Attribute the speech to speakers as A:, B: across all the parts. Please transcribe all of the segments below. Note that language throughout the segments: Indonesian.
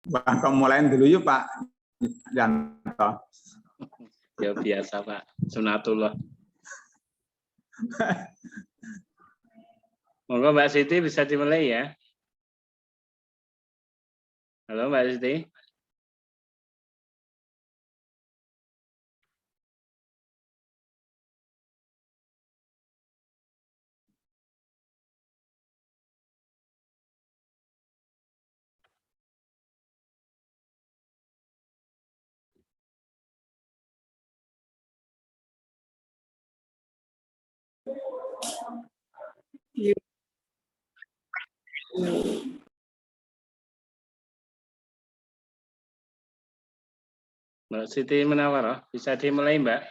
A: Bang, mulai dulu yuk Pak Yanto.
B: Ya biasa Pak, sunatullah. Monggo Mbak Siti bisa dimulai ya. Halo Mbak Siti. Mbak Siti Menawaroh, bisa dimulai Mbak?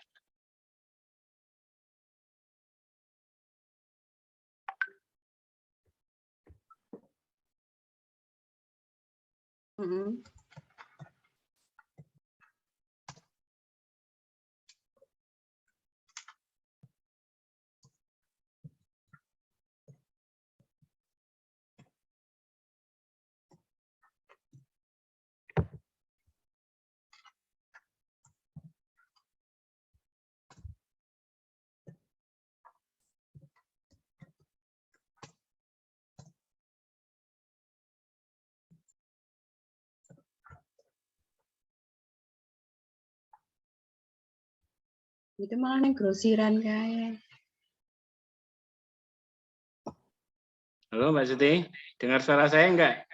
C: Itu malah nih grosiran kayak.
B: Halo Mbak Siti, dengar suara saya enggak?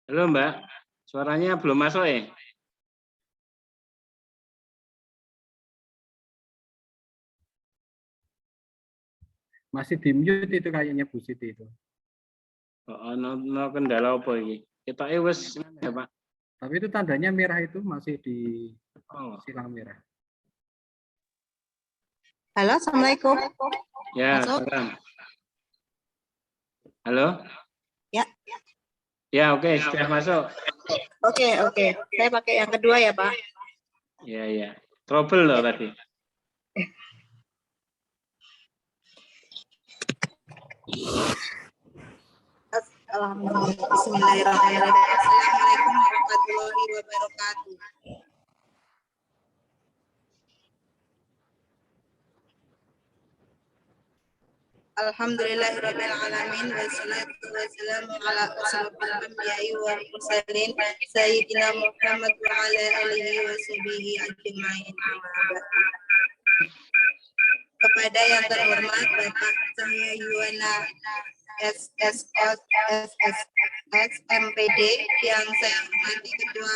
B: Halo Mbak, suaranya belum masuk ya?
D: Masih di mute itu kayaknya Bu Siti itu.
B: Oh, no kendala apa ini? Kita wes ya Pak.
D: Tapi itu tandanya merah itu masih di silang merah.
E: Halo, Assalamualaikum.
B: Ya,
E: Masuk?
B: salam. Halo?
E: Ya.
B: Ya, oke, sudah masuk.
E: Oke. Saya pakai yang kedua ya, Pak.
B: Ya. Trouble loh tadi.
E: Alhamdulillah. Bismillahirrahmanirrahim. Assalamualaikum warahmatullahi wabarakatuh. Alhamdulillahirabbil alamin wassalatu wassalamu ala asyrofil anbiya'i wal mursalin sayyidina Muhammad wa ala alihi washabihi ajmain. Kepada yang terhormat Bapak Cahya Yuwana SSS MPD yang saya hormati Ketua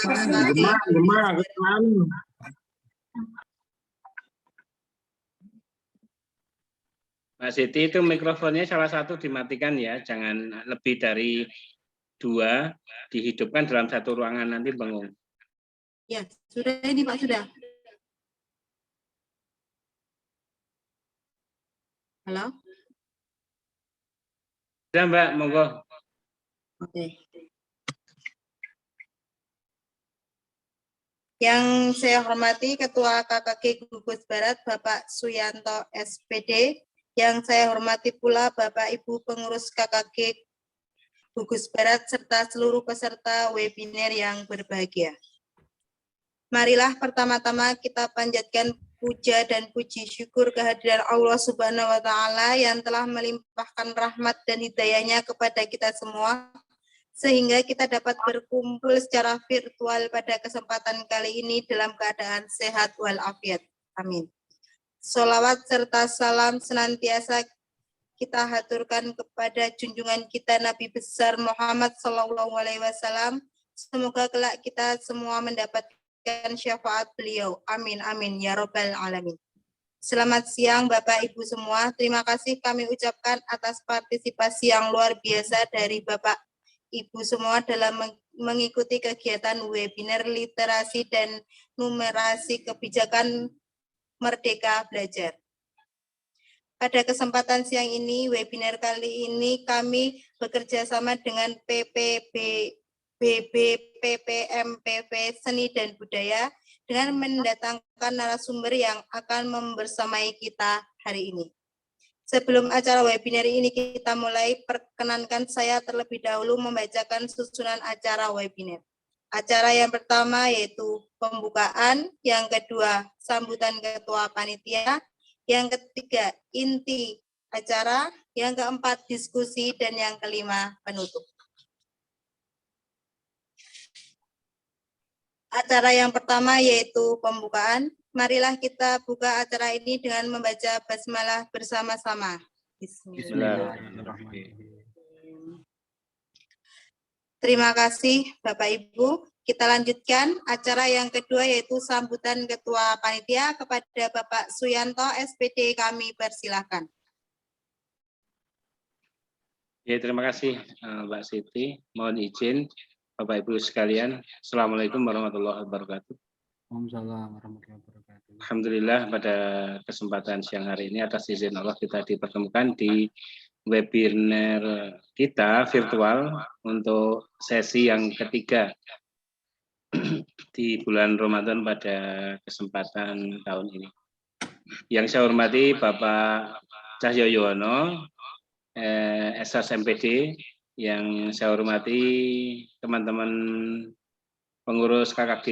B: Mbak Siti itu mikrofonnya salah satu dimatikan ya, jangan lebih dari 2 dihidupkan dalam satu ruangan nanti bengong.
E: Ya, sudah ini Pak, sudah. Halo?
B: Sudah Mbak, monggo.
E: Oke. Yang saya hormati Ketua KKG Gugus Barat Bapak Suyanto SPD, yang saya hormati pula Bapak Ibu pengurus KKG Gugus Barat serta seluruh peserta webinar yang berbahagia. Marilah pertama-tama kita panjatkan puja dan puji syukur kehadiran Allah Subhanahu wa Ta'ala yang telah melimpahkan rahmat dan hidayahnya kepada kita semua, sehingga kita dapat berkumpul secara virtual pada kesempatan kali ini dalam keadaan sehat walafiat. Amin. Sholawat serta salam senantiasa kita haturkan kepada junjungan kita Nabi besar Muhammad SAW. Semoga kelak kita semua mendapatkan syafaat beliau. Amin, amin, ya Rabbal Alamin. Selamat siang Bapak Ibu semua. Terima kasih kami ucapkan atas partisipasi yang luar biasa dari Bapak Ibu semua dalam mengikuti kegiatan webinar literasi dan numerasi kebijakan Merdeka Belajar. Pada kesempatan siang ini, webinar kali ini kami bekerja sama dengan BPPMPV Seni dan Budaya dengan mendatangkan narasumber yang akan membersamai kita hari ini. Sebelum acara webinar ini kita mulai, perkenankan saya terlebih dahulu membacakan susunan acara webinar. Acara yang pertama yaitu pembukaan, yang kedua sambutan ketua panitia, yang ketiga inti acara, yang keempat diskusi, dan yang kelima penutup. Acara yang pertama yaitu pembukaan. Marilah kita buka acara ini dengan membaca basmalah bersama-sama.
D: Bismillahirrahmanirrahim.
E: Terima kasih Bapak Ibu. Kita lanjutkan acara yang kedua yaitu sambutan Ketua Panitia kepada Bapak Suyanto SPD, kami persilahkan.
B: Ya, terima kasih Mbak Siti. Mohon izin Bapak Ibu sekalian. Assalamualaikum warahmatullahi wabarakatuh.
D: Waalaikumsalam warahmatullahi wabarakatuh.
B: Alhamdulillah pada kesempatan siang hari ini atas izin Allah kita dipertemukan di webinar kita virtual untuk sesi yang ketiga di bulan Ramadan pada kesempatan tahun ini. Yang saya hormati Bapak Cahyo Yuwono, SSMPD, yang saya hormati teman-teman pengurus KKG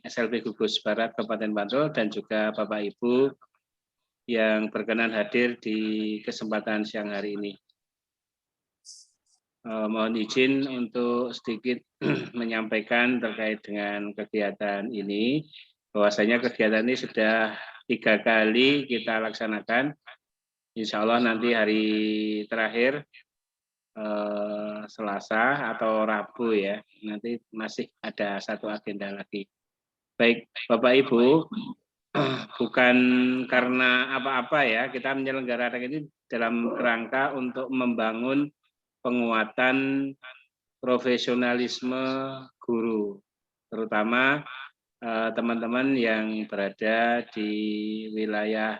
B: SLB Gugus Barat Kabupaten Bantul dan juga Bapak Ibu yang berkenan hadir di kesempatan siang hari ini. Mohon izin untuk sedikit menyampaikan terkait dengan kegiatan ini, bahwasanya kegiatan ini sudah 3 kali kita laksanakan. Insya Allah nanti hari terakhir Selasa atau Rabu ya, nanti masih ada 1 agenda lagi. Baik Bapak Ibu, bukan karena apa-apa ya, kita menyelenggarakan ini dalam kerangka untuk membangun penguatan profesionalisme guru, terutama teman-teman yang berada di wilayah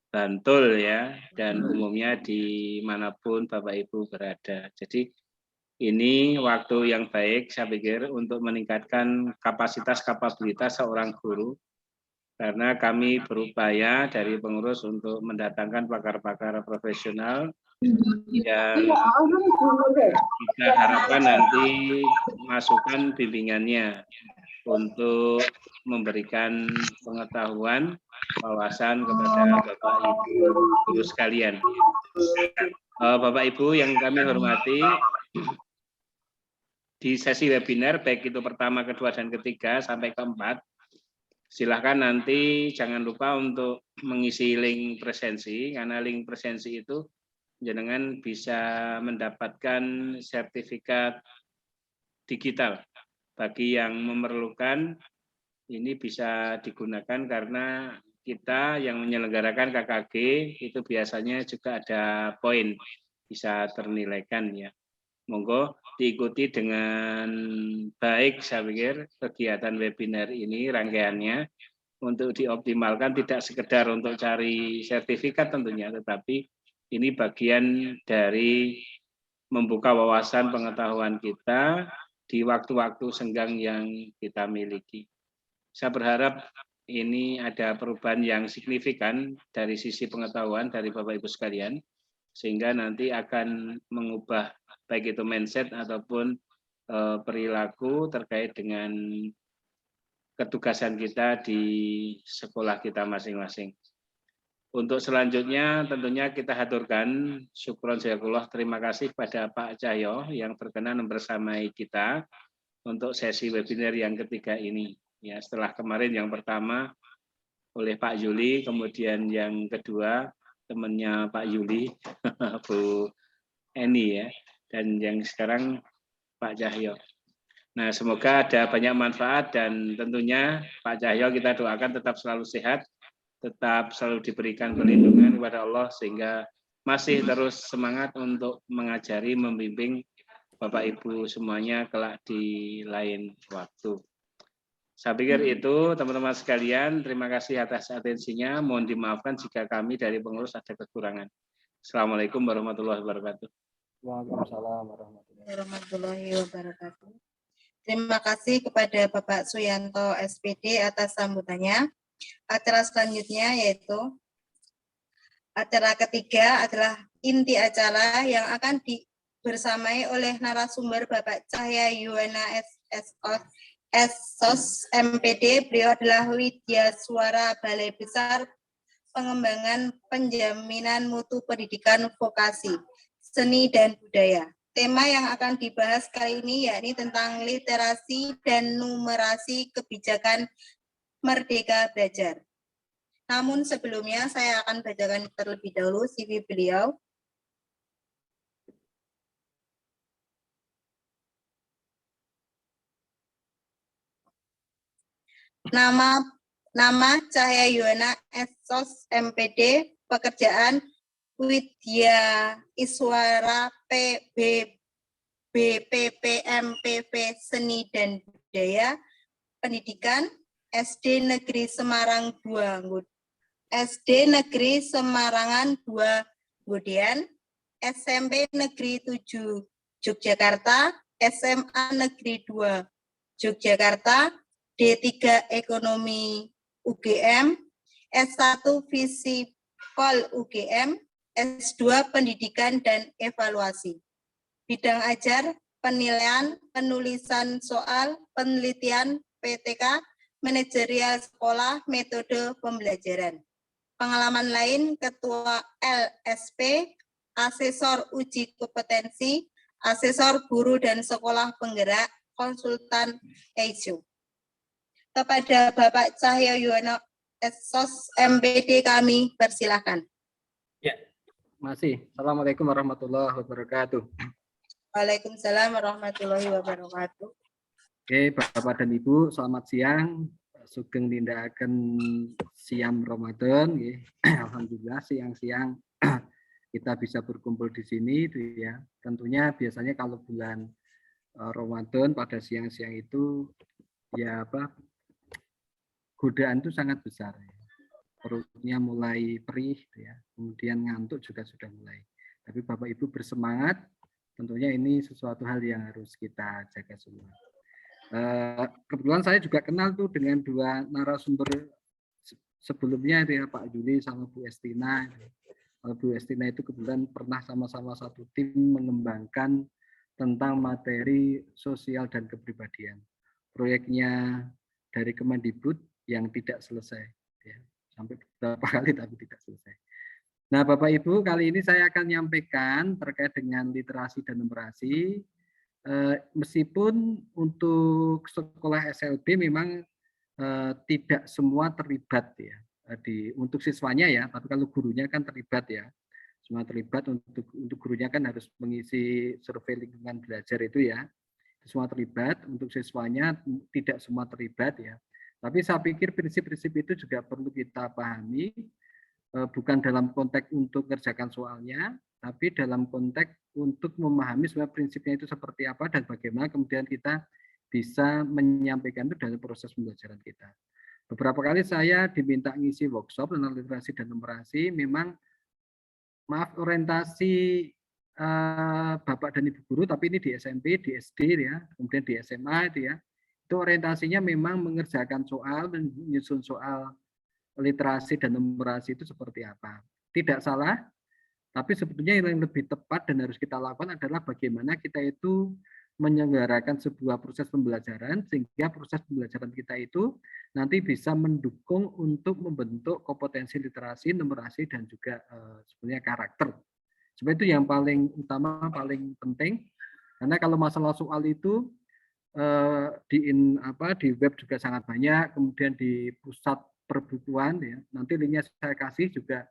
B: Bantul ya, dan umumnya dimanapun Bapak Ibu berada. Jadi ini waktu yang baik saya pikir untuk meningkatkan kapasitas seorang guru, karena kami berupaya dari pengurus untuk mendatangkan pakar-pakar profesional yang kita harapkan nanti masukan bimbingannya untuk memberikan pengetahuan, wawasan kepada Bapak Ibu guru sekalian. Bapak Ibu yang kami hormati, di sesi webinar baik itu pertama, kedua, dan ketiga sampai keempat, silahkan nanti jangan lupa untuk mengisi link presensi, karena link presensi itu jenengan bisa mendapatkan sertifikat digital. Bagi yang memerlukan, ini bisa digunakan karena kita yang menyelenggarakan KKG itu biasanya juga ada poin, bisa ternilaikan ya. Monggo diikuti dengan baik, saya pikir kegiatan webinar ini rangkaiannya untuk dioptimalkan, tidak sekedar untuk cari sertifikat tentunya, tetapi ini bagian dari membuka wawasan pengetahuan kita di waktu-waktu senggang yang kita miliki. Saya berharap ini ada perubahan yang signifikan dari sisi pengetahuan dari Bapak Ibu sekalian, sehingga nanti akan mengubah baik itu mindset ataupun perilaku terkait dengan ketugasan kita di sekolah kita masing-masing. Untuk selanjutnya tentunya kita haturkan syukron jazakallah, terima kasih pada Pak Cahyo yang berkenan membersamai kita untuk sesi webinar yang ketiga ini. Ya, setelah kemarin yang pertama oleh Pak Yuli, kemudian yang kedua temannya Pak Yuli, Bu Eni ya, dan yang sekarang Pak Cahyo. Nah, semoga ada banyak manfaat dan tentunya Pak Cahyo kita doakan tetap selalu sehat, tetap selalu diberikan perlindungan kepada Allah sehingga masih terus semangat untuk mengajari, membimbing Bapak Ibu semuanya kelak di lain waktu. Saya pikir itu teman-teman sekalian, terima kasih atas atensinya. Mohon dimaafkan jika kami dari pengurus ada kekurangan. Assalamualaikum warahmatullahi wabarakatuh.
D: Waalaikumsalam warahmatullahi
E: warahmatullahi wabarakatuh. Terima kasih kepada Bapak Suyanto SPD atas sambutannya. Acara selanjutnya yaitu acara ketiga adalah inti acara yang akan dibersamai oleh narasumber Bapak Cahya Yuwana SOS MPD. Beliau adalah Widya Suara Balai Besar Pengembangan Penjaminan Mutu Pendidikan Vokasi, Seni dan Budaya. Tema yang akan dibahas kali ini yakni tentang literasi dan numerasi kebijakan Merdeka Belajar. Namun sebelumnya saya akan bacakan terlebih dahulu CV beliau. Nama Cahya Yuwana SOS MPD, pekerjaan Widya Iswara BPPMPV Seni dan Budaya, pendidikan SD Negeri Semarang 2, SD Negeri Semarangan 2 Budian, SMP Negeri 7 Yogyakarta, SMA Negeri 2 Yogyakarta, D3 Ekonomi UGM, S1 Visipol UGM, S2 Pendidikan dan Evaluasi. Bidang ajar, penilaian, penulisan soal, penelitian, PTK, manajerial sekolah, metode pembelajaran. Pengalaman lain, Ketua LSP, Asesor Uji Kompetensi, Asesor Guru dan Sekolah Penggerak, Konsultan EISU. Kepada Bapak Cahya Yuwana SOS MPD kami persilahkan.
D: Ya, masih. Assalamualaikum warahmatullahi wabarakatuh.
E: Waalaikumsalam warahmatullahi wabarakatuh.
D: Oke, Bapak dan Ibu, selamat siang. Sugeng nindakaken siam Ramadan, alhamdulillah siang-siang kita bisa berkumpul di sini, ya. Tentunya biasanya kalau bulan Ramadan pada siang-siang itu ya godaan itu sangat besar. Perutnya mulai perih, ya. Kemudian ngantuk juga sudah mulai. Tapi Bapak Ibu bersemangat, tentunya ini sesuatu hal yang harus kita jaga semua. Kebetulan saya juga kenal tuh dengan dua narasumber sebelumnya, ya, Pak Yuli sama Bu Estina. Bu Estina itu kebetulan pernah sama-sama satu tim mengembangkan tentang materi sosial dan kepribadian. Proyeknya dari Kemendikbud yang tidak selesai, ya. Sampai beberapa kali tapi tidak selesai. Nah, Bapak Ibu, kali ini saya akan menyampaikan terkait dengan literasi dan numerasi. Meskipun untuk sekolah SLB memang tidak semua terlibat, ya, untuk siswanya, ya, tapi kalau gurunya kan terlibat, ya, semua terlibat. Untuk gurunya kan harus mengisi survei lingkungan belajar itu, ya, semua terlibat. Untuk siswanya tidak semua terlibat, ya. Tapi saya pikir prinsip-prinsip itu juga perlu kita pahami, bukan dalam konteks untuk mengerjakan soalnya, tapi dalam konteks untuk memahami sebenarnya prinsipnya itu seperti apa dan bagaimana kemudian kita bisa menyampaikan itu dalam proses pembelajaran kita. Beberapa kali saya diminta ngisi workshop tentang literasi dan numerasi, memang orientasi Bapak dan Ibu guru, tapi ini di SMP, di SD, ya, kemudian di SMA itu, ya, itu orientasinya memang mengerjakan soal, menyusun soal literasi dan numerasi itu seperti apa. Tidak salah, tapi sebetulnya yang lebih tepat dan harus kita lakukan adalah bagaimana kita itu menyelenggarakan sebuah proses pembelajaran sehingga proses pembelajaran kita itu nanti bisa mendukung untuk membentuk kompetensi literasi, numerasi, dan juga sebenarnya karakter. Sebenarnya itu yang paling utama, paling penting. Karena kalau masalah soal itu di web juga sangat banyak, kemudian di pusat perbukuan, ya, nanti linknya saya kasih juga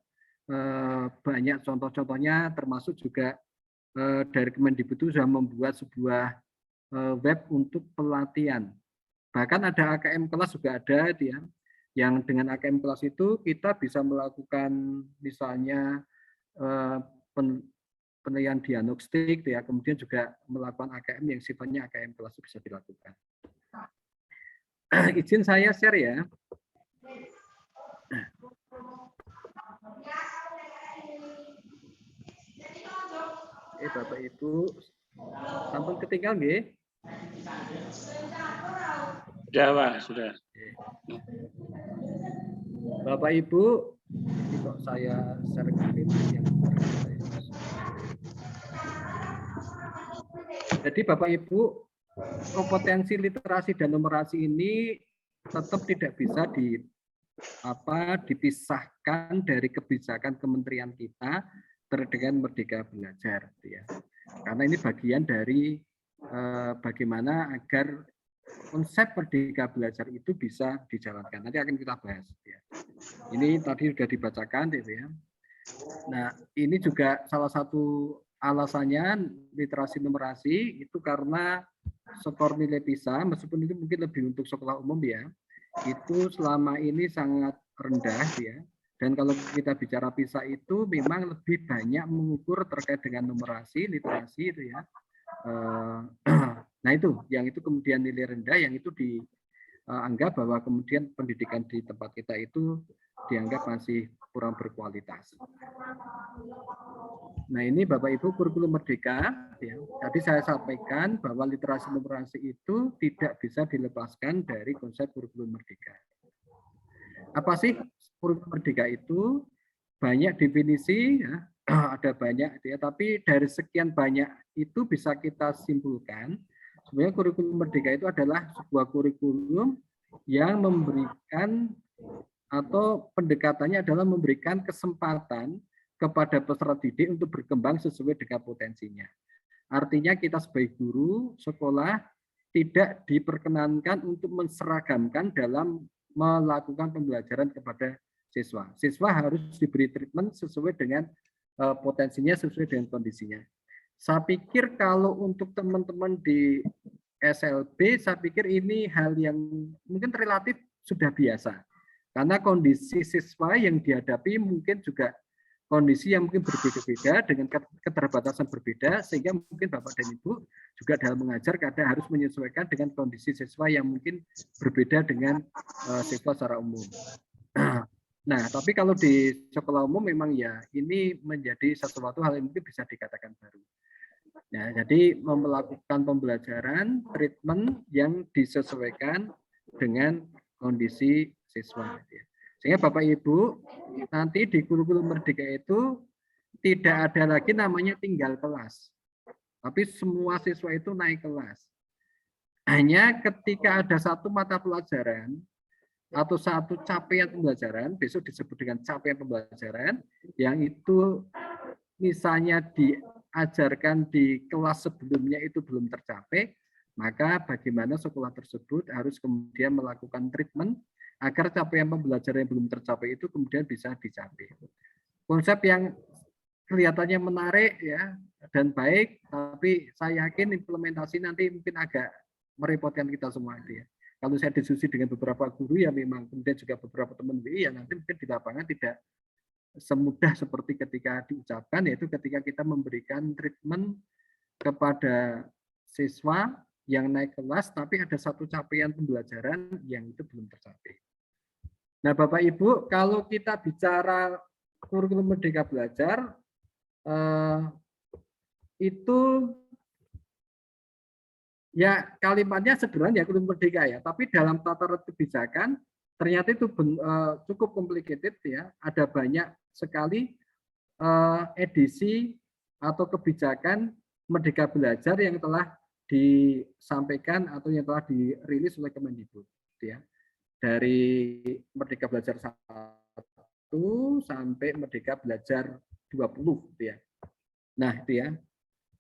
D: banyak contoh-contohnya, termasuk juga dari Kemendikbud itu sudah membuat sebuah web untuk pelatihan. Bahkan ada AKM kelas juga ada, ya, yang dengan AKM kelas itu kita bisa melakukan misalnya penilaian diagnostik ya, kemudian juga melakukan AKM yang sifatnya AKM kelas bisa dilakukan. Izin saya share ya. Bapak Ibu, sampun ketinggal nggih?
B: Sudah, Pak, sudah.
D: Bapak Ibu, ini kok saya share yang jadi Bapak Ibu, kompetensi literasi dan numerasi ini tetap tidak bisa dipisahkan dari kebijakan kementerian kita terkait dengan Merdeka Belajar, ya. Karena ini bagian dari bagaimana agar konsep Merdeka Belajar itu bisa dijalankan. Nanti akan kita bahas. Ya. Ini tadi sudah dibacakan, ya. Nah, ini juga salah satu alasannya literasi numerasi itu karena skor nilai PISA, meskipun itu mungkin lebih untuk sekolah umum ya, itu selama ini sangat rendah ya. Dan kalau kita bicara PISA itu memang lebih banyak mengukur terkait dengan numerasi, literasi itu ya. Nah itu, yang itu kemudian nilai rendah, yang itu dianggap bahwa kemudian pendidikan di tempat kita itu dianggap masih kurang berkualitas. Nah ini Bapak Ibu kurikulum Merdeka, ya. Tadi saya sampaikan bahwa literasi numerasi itu tidak bisa dilepaskan dari konsep kurikulum Merdeka. Apa sih kurikulum Merdeka itu? Banyak definisi, ya. Ada banyak, ya. Tapi dari sekian banyak itu bisa kita simpulkan, sebenarnya kurikulum Merdeka itu adalah sebuah kurikulum yang memberikan atau pendekatannya adalah memberikan kesempatan kepada peserta didik untuk berkembang sesuai dengan potensinya. Artinya kita sebagai guru sekolah tidak diperkenankan untuk menseragamkan dalam melakukan pembelajaran kepada siswa. Siswa harus diberi treatment sesuai dengan potensinya, sesuai dengan kondisinya. Saya pikir kalau untuk teman-teman di SLB, saya pikir ini hal yang mungkin relatif sudah biasa. Karena kondisi siswa yang dihadapi mungkin juga kondisi yang mungkin berbeda-beda dengan keterbatasan berbeda, sehingga mungkin Bapak dan Ibu juga dalam mengajar kadang harus menyesuaikan dengan kondisi siswa yang mungkin berbeda dengan siswa secara umum. Nah, tapi kalau di sekolah umum memang ya ini menjadi sesuatu hal yang mungkin bisa dikatakan baru. Nah, jadi melakukan pembelajaran, treatment yang disesuaikan dengan kondisi siswa. Sehingga Bapak Ibu nanti di kurikulum Merdeka itu tidak ada lagi namanya tinggal kelas. Tapi semua siswa itu naik kelas. Hanya ketika ada satu mata pelajaran atau satu capaian pembelajaran, besok disebut dengan capaian pembelajaran, yang itu misalnya diajarkan di kelas sebelumnya itu belum tercapai, maka bagaimana sekolah tersebut harus kemudian melakukan treatment agar capaian pembelajaran yang belum tercapai itu kemudian bisa dicapai. Konsep yang kelihatannya menarik ya dan baik, tapi saya yakin implementasi nanti mungkin agak merepotkan kita semua itu ya. Kalau saya diskusi dengan beberapa guru ya memang, kemudian juga beberapa teman WI ya nanti mungkin di lapangan tidak semudah seperti ketika diucapkan, yaitu ketika kita memberikan treatment kepada siswa yang naik kelas, tapi ada satu capaian pembelajaran yang itu belum tercapai. Nah, Bapak Ibu, kalau kita bicara kurikulum Merdeka Belajar, itu ya kalimatnya sederhana ya kurikulum Merdeka ya, tapi dalam tataran kebijakan ternyata itu cukup complicated ya, ada banyak sekali edisi atau kebijakan Merdeka Belajar yang telah disampaikan atau yang telah dirilis oleh Kemendikbud ya. Dari Merdeka Belajar 1 sampai Merdeka Belajar 20 ya. Nah, itu ya.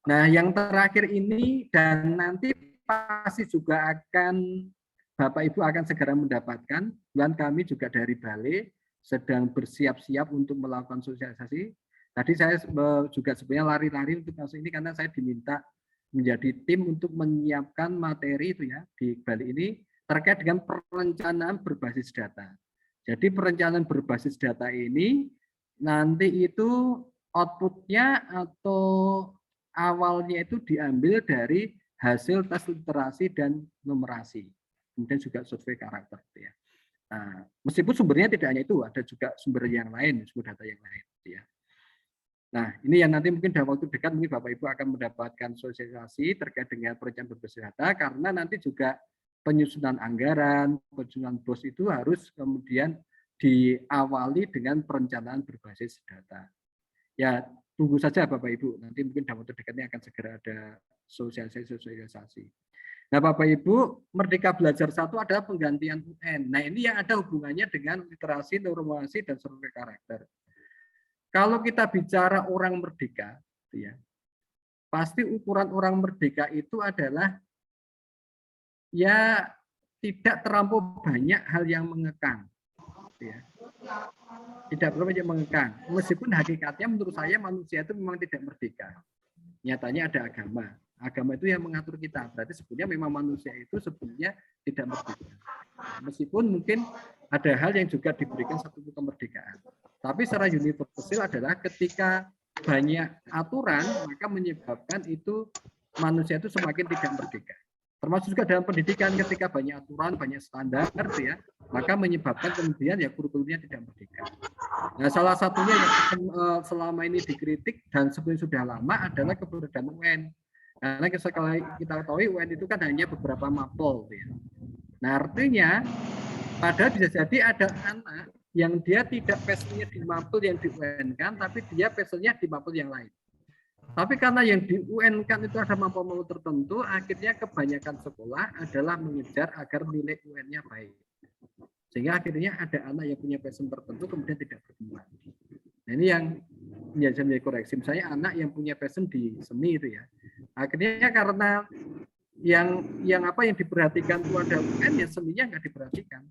D: Nah, yang terakhir ini dan nanti pasti juga akan Bapak Ibu akan segera mendapatkan, dan kami juga dari Balai sedang bersiap-siap untuk melakukan sosialisasi. Tadi saya juga sebenarnya lari-lari untuk masuk ini karena saya diminta menjadi tim untuk menyiapkan materi itu ya di Balai ini terkait dengan perencanaan berbasis data. Jadi perencanaan berbasis data ini nanti itu outputnya atau awalnya itu diambil dari hasil tes literasi dan numerasi, kemudian juga survei karakter. Ya. Nah, meskipun sumbernya tidak hanya itu, ada juga sumber yang lain, sumber data yang lain. Ya. Nah, ini yang nanti mungkin dalam waktu dekat mungkin Bapak Ibu akan mendapatkan sosialisasi terkait dengan perencanaan berbasis data, karena nanti juga penyusunan anggaran, penyusunan BOS itu harus kemudian diawali dengan perencanaan berbasis data. Ya, tunggu saja Bapak Ibu, nanti mungkin dalam waktu dekat ini akan segera ada sosialisasi. Nah, Bapak Ibu, Merdeka Belajar 1 adalah penggantian UN. Nah, ini yang ada hubungannya dengan literasi, normasi, dan survei karakter. Kalau kita bicara orang merdeka, ya, pasti ukuran orang merdeka itu adalah ya tidak terlampau banyak hal yang mengekang. Ya. Tidak terlalu banyak mengekang. Meskipun hakikatnya menurut saya manusia itu memang tidak merdeka. Nyatanya ada agama. Agama itu yang mengatur kita. Berarti sebenarnya memang manusia itu sebenarnya tidak merdeka. Meskipun mungkin ada hal yang juga diberikan satu kemerdekaan. Tapi secara universal adalah ketika banyak aturan, maka menyebabkan itu manusia itu semakin tidak merdeka. Termasuk juga dalam pendidikan, ketika banyak aturan, banyak standar, ya, maka menyebabkan kemudian ya kurikulumnya tidak merdeka. Nah, salah satunya yang selama ini dikritik dan sebenarnya sudah lama adalah keberadaan UN. Karena kita ketahui UN itu kan hanya beberapa mapel. Ya. Nah, artinya padahal bisa jadi ada anak yang dia tidak passionnya di mapel yang di UN kan, tapi dia passionnya di mapel yang lain. Tapi karena yang di UN kan itu ada mapel-mapel tertentu, akhirnya kebanyakan sekolah adalah mengejar agar nilai UN-nya baik. Sehingga akhirnya ada anak yang punya passion tertentu kemudian tidak berkembang. Nah, ini yang saya menjadi koreksi. Misalnya anak yang punya passion di seni itu ya. Akhirnya karena yang apa yang diperhatikan itu ada UN, ya seninya nggak diperhatikan.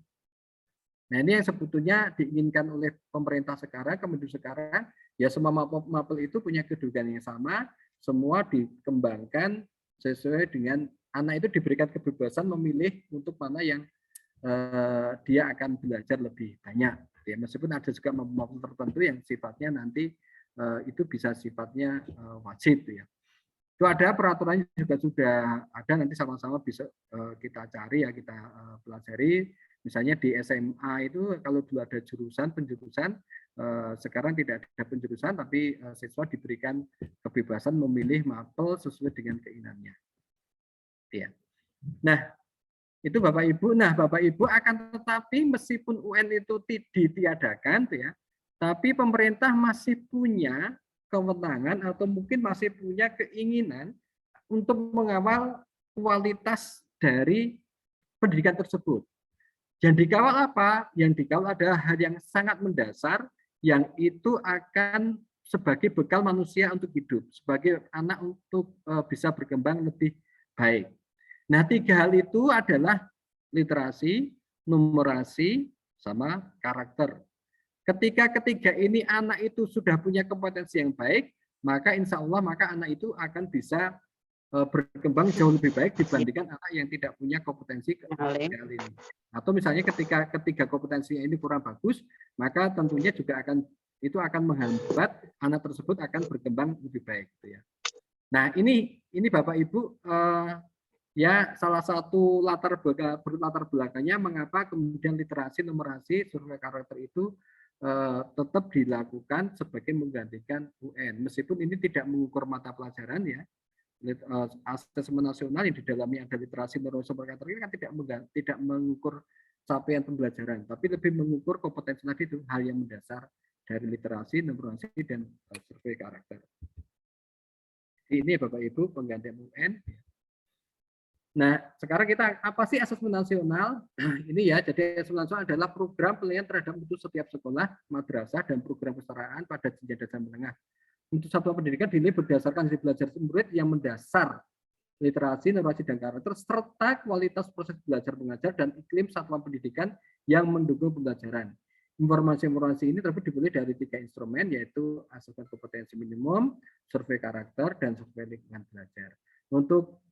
D: Nah, ini yang sebetulnya diinginkan oleh pemerintah sekarang, kemudian sekarang ya semua mapel itu punya kedudukan yang sama, semua dikembangkan sesuai dengan anak itu diberikan kebebasan memilih untuk mana yang dia akan belajar lebih banyak. Ya, meskipun ada juga mapel tertentu yang sifatnya nanti itu bisa sifatnya wajib. Ya. Itu ada peraturannya juga sudah ada, nanti sama-sama bisa kita cari ya, kita pelajari. Misalnya di SMA itu kalau dulu ada penjurusan, sekarang tidak ada penjurusan, tapi siswa diberikan kebebasan memilih mapel sesuai dengan keinginannya. Ya. Nah, itu Bapak Ibu. Nah, Bapak Ibu akan tetapi meskipun UN itu ditiadakan, ya, tapi pemerintah masih punya kewenangan atau mungkin masih punya keinginan untuk mengawal kualitas dari pendidikan tersebut. Yang dikawal apa? Yang dikawal adalah hal yang sangat mendasar, yang itu akan sebagai bekal manusia untuk hidup, sebagai anak untuk bisa berkembang lebih baik. Nah, 3 hal itu adalah literasi, numerasi, sama karakter. Ketika ketiga ini anak itu sudah punya kompetensi yang baik, maka insya Allah maka anak itu akan bisa berkembang jauh lebih baik dibandingkan anak yang tidak punya kompetensi kali ini. Atau misalnya ketika ketiga kompetensinya ini kurang bagus, maka tentunya juga akan menghambat anak tersebut akan berkembang lebih baik. Ya. Nah, ini Bapak Ibu ya salah satu latar belakangnya mengapa kemudian literasi, numerasi, survei karakter itu tetap dilakukan sebagai menggantikan UN. Meskipun ini tidak mengukur mata pelajaran ya, asesmen nasional yang di dalamnya ada literasi, numerasi, survei karakter ini kan tidak mengukur capaian pembelajaran, tapi lebih mengukur kompetensi tadi itu, hal yang mendasar dari literasi, numerasi, dan survei karakter. Ini Bapak Ibu penggantian UN. Nah, sekarang kita apa sih asesmen nasional? Ini ya, jadi asesmen nasional adalah program penilaian terhadap mutu setiap sekolah, madrasah, dan program kesetaraan pada jenjang dasar menengah. Untuk satuan pendidikan dinilai berdasarkan hasil belajar murid yang mendasar literasi, numerasi, dan karakter, serta kualitas proses belajar mengajar dan iklim satuan pendidikan yang mendukung pembelajaran. Informasi-informasi ini tersebut dimulai dari 3 instrumen, yaitu asesmen kompetensi minimum, survei karakter, dan survei lingkungan belajar. Untuk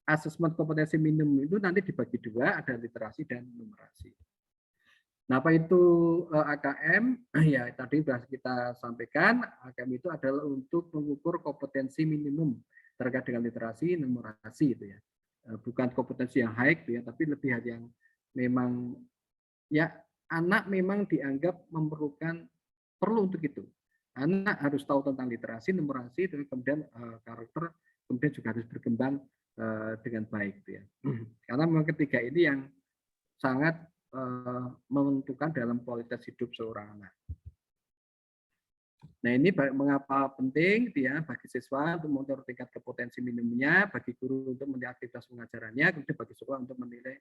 D: asesmen kompetensi minimum itu nanti dibagi 2, ada literasi dan numerasi. Nah, apa itu AKM? Ya, tadi sudah kita sampaikan, AKM itu adalah untuk mengukur kompetensi minimum terkait dengan literasi, numerasi itu ya. Bukan kompetensi yang high ya, tapi lebih hal yang memang ya anak memang dianggap memerlukan perlu untuk itu. Anak harus tahu tentang literasi, numerasi, dan kemudian karakter, kemudian juga harus berkembang dengan baik gitu ya. Karena memang ketiga ini yang sangat menentukan dalam kualitas hidup seorang anak. Nah, ini mengapa penting ya bagi siswa untuk mengukur tingkat kompetensi minimumnya, bagi guru untuk menilai aktivitas pengajarannya, kemudian bagi sekolah untuk menilai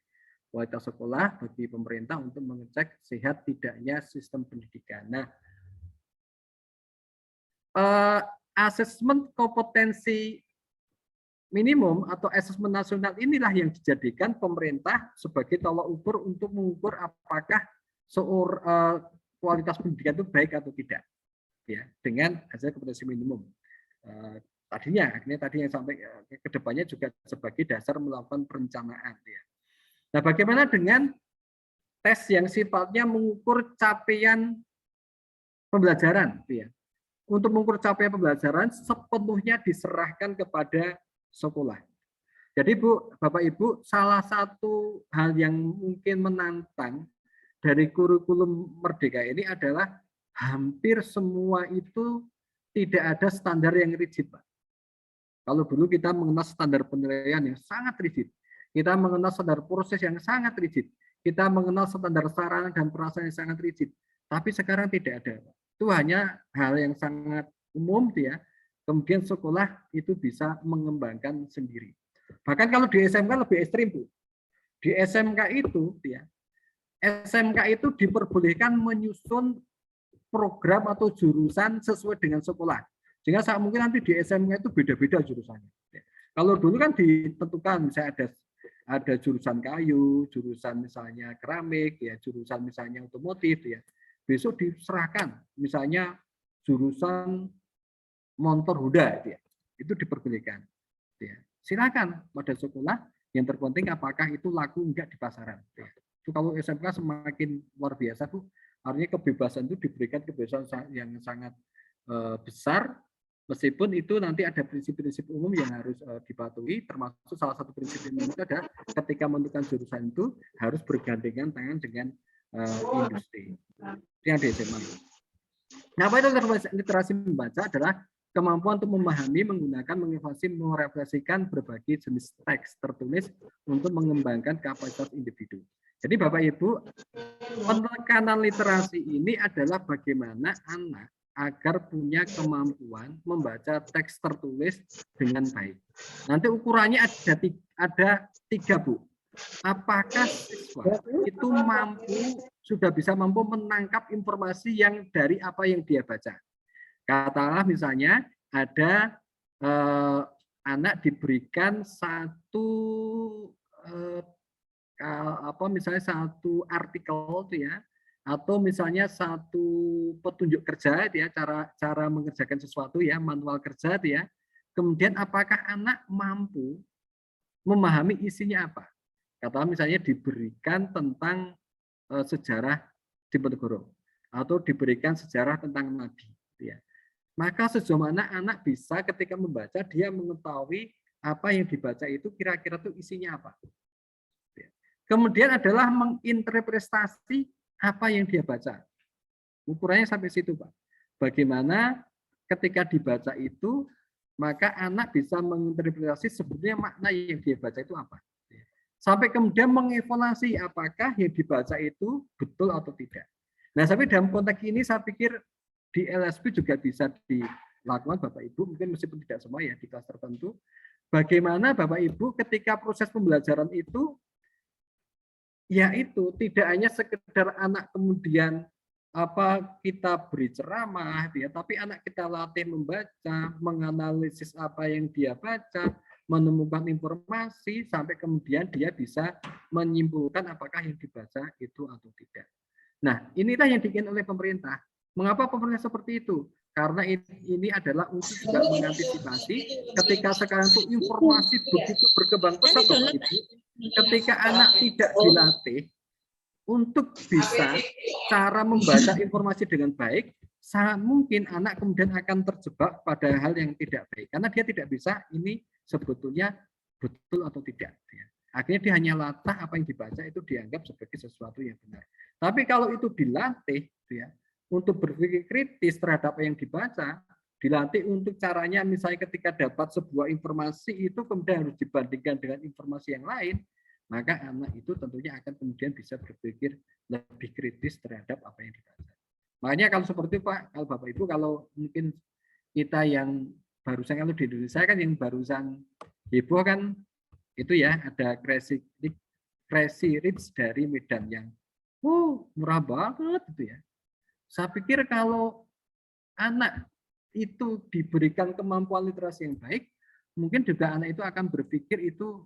D: kualitas sekolah, bagi pemerintah untuk mengecek sehat tidaknya sistem pendidikan. Nah, asesmen kompetensi minimum atau asesmen nasional inilah yang dijadikan pemerintah sebagai tolak ukur untuk mengukur apakah kualitas pendidikan itu baik atau tidak, ya, dengan hasil kompetensi minimum. Tadi yang sampai ke depannya juga sebagai dasar melakukan perencanaan. Ya. Nah, bagaimana dengan tes yang sifatnya mengukur capaian pembelajaran? Ya. Untuk mengukur capaian pembelajaran sepenuhnya diserahkan kepada sekolah. Jadi Bapak Ibu, salah satu hal yang mungkin menantang dari kurikulum Merdeka ini adalah hampir semua itu tidak ada standar yang rigid, Pak. Kalau dulu kita mengenal standar penilaian yang sangat rigid, kita mengenal standar proses yang sangat rigid, kita mengenal standar sarana dan prasarana yang sangat rigid, tapi sekarang tidak ada. Itu hanya hal yang sangat umum, ya. Kemudian sekolah itu bisa mengembangkan sendiri. Bahkan kalau di SMK lebih ekstrim, Bu. Di SMK itu, ya, SMK itu diperbolehkan menyusun program atau jurusan sesuai dengan sekolah. Sehingga saat mungkin nanti di SMK itu beda-beda jurusannya. Kalau dulu kan ditentukan, misalnya ada jurusan kayu, jurusan misalnya keramik, ya, jurusan misalnya otomotif, ya. Besok diserahkan, misalnya jurusan motor Honda, ya, itu diperbolehkan. Ya. Silakan pada sekolah, yang terpenting apakah itu laku enggak di pasaran. Ya. Itu kalau SMK semakin luar biasa, Bu, artinya kebebasan itu diberikan kebebasan yang sangat besar, meskipun itu nanti ada prinsip-prinsip umum yang harus dipatuhi, termasuk salah satu prinsip umum itu adalah ketika menentukan jurusan itu harus bergandengan tangan dengan industri. Yang di SMA. Nah, apa itu literasi membaca adalah kemampuan untuk memahami, menggunakan, mengevaluasi, merefleksikan berbagai jenis teks tertulis untuk mengembangkan kapasitas individu. Jadi Bapak Ibu, penekanan literasi ini adalah bagaimana anak agar punya kemampuan membaca teks tertulis dengan baik. Nanti ukurannya ada tiga, Bu. Apakah siswa itu sudah bisa mampu menangkap informasi yang dari apa yang dia baca? Katakanlah misalnya ada anak diberikan misalnya satu artikel, ya, atau misalnya satu petunjuk kerja, ya, cara mengerjakan sesuatu, ya, manual kerja, ya. Kemudian apakah anak mampu memahami isinya apa? Katakanlah misalnya diberikan tentang sejarah Diponegoro atau diberikan sejarah tentang Nabi, ya. Maka sejauh mana anak bisa ketika membaca dia mengetahui apa yang dibaca itu kira-kira itu isinya apa. Kemudian adalah menginterpretasi apa yang dia baca. Ukurannya sampai situ, Pak. Bagaimana ketika dibaca itu, maka anak bisa menginterpretasi sebetulnya makna yang dia baca itu apa. Sampai kemudian mengevaluasi apakah yang dibaca itu betul atau tidak. Nah, sampai dalam konteks ini saya pikir di LSP juga bisa dilakukan Bapak Ibu, mungkin meskipun tidak semua, ya, di kelas tertentu. Bagaimana Bapak Ibu ketika proses pembelajaran itu, yaitu tidak hanya sekedar anak kemudian kita beri ceramah, ya, tapi anak kita latih membaca, menganalisis apa yang dia baca, menemukan informasi, sampai kemudian dia bisa menyimpulkan apakah yang dibaca itu atau tidak. Nah, inilah yang diinginkan oleh pemerintah. Mengapa pemerintah seperti itu? Karena ini adalah untuk juga mengantisipasi ketika sekarang itu informasi begitu berkembang pesat, ketika anak tidak dilatih, untuk bisa cara membaca informasi dengan baik, mungkin anak kemudian akan terjebak pada hal yang tidak baik karena dia tidak bisa ini sebetulnya betul atau tidak. Akhirnya dia hanya latah apa yang dibaca itu dianggap sebagai sesuatu yang benar. Tapi kalau itu dilatih, untuk berpikir kritis terhadap apa yang dibaca, dilatih untuk caranya misalnya ketika dapat sebuah informasi itu kemudian harus dibandingkan dengan informasi yang lain, maka anak itu tentunya akan kemudian bisa berpikir lebih kritis terhadap apa yang dibaca. Makanya kalau seperti Pak, kalau Bapak Ibu, kalau mungkin kita yang barusan, kalau di Indonesia kan yang barusan heboh kan itu ya, ada Crazy Rich dari Medan yang murah banget itu ya. Saya pikir kalau anak itu diberikan kemampuan literasi yang baik, mungkin juga anak itu akan berpikir itu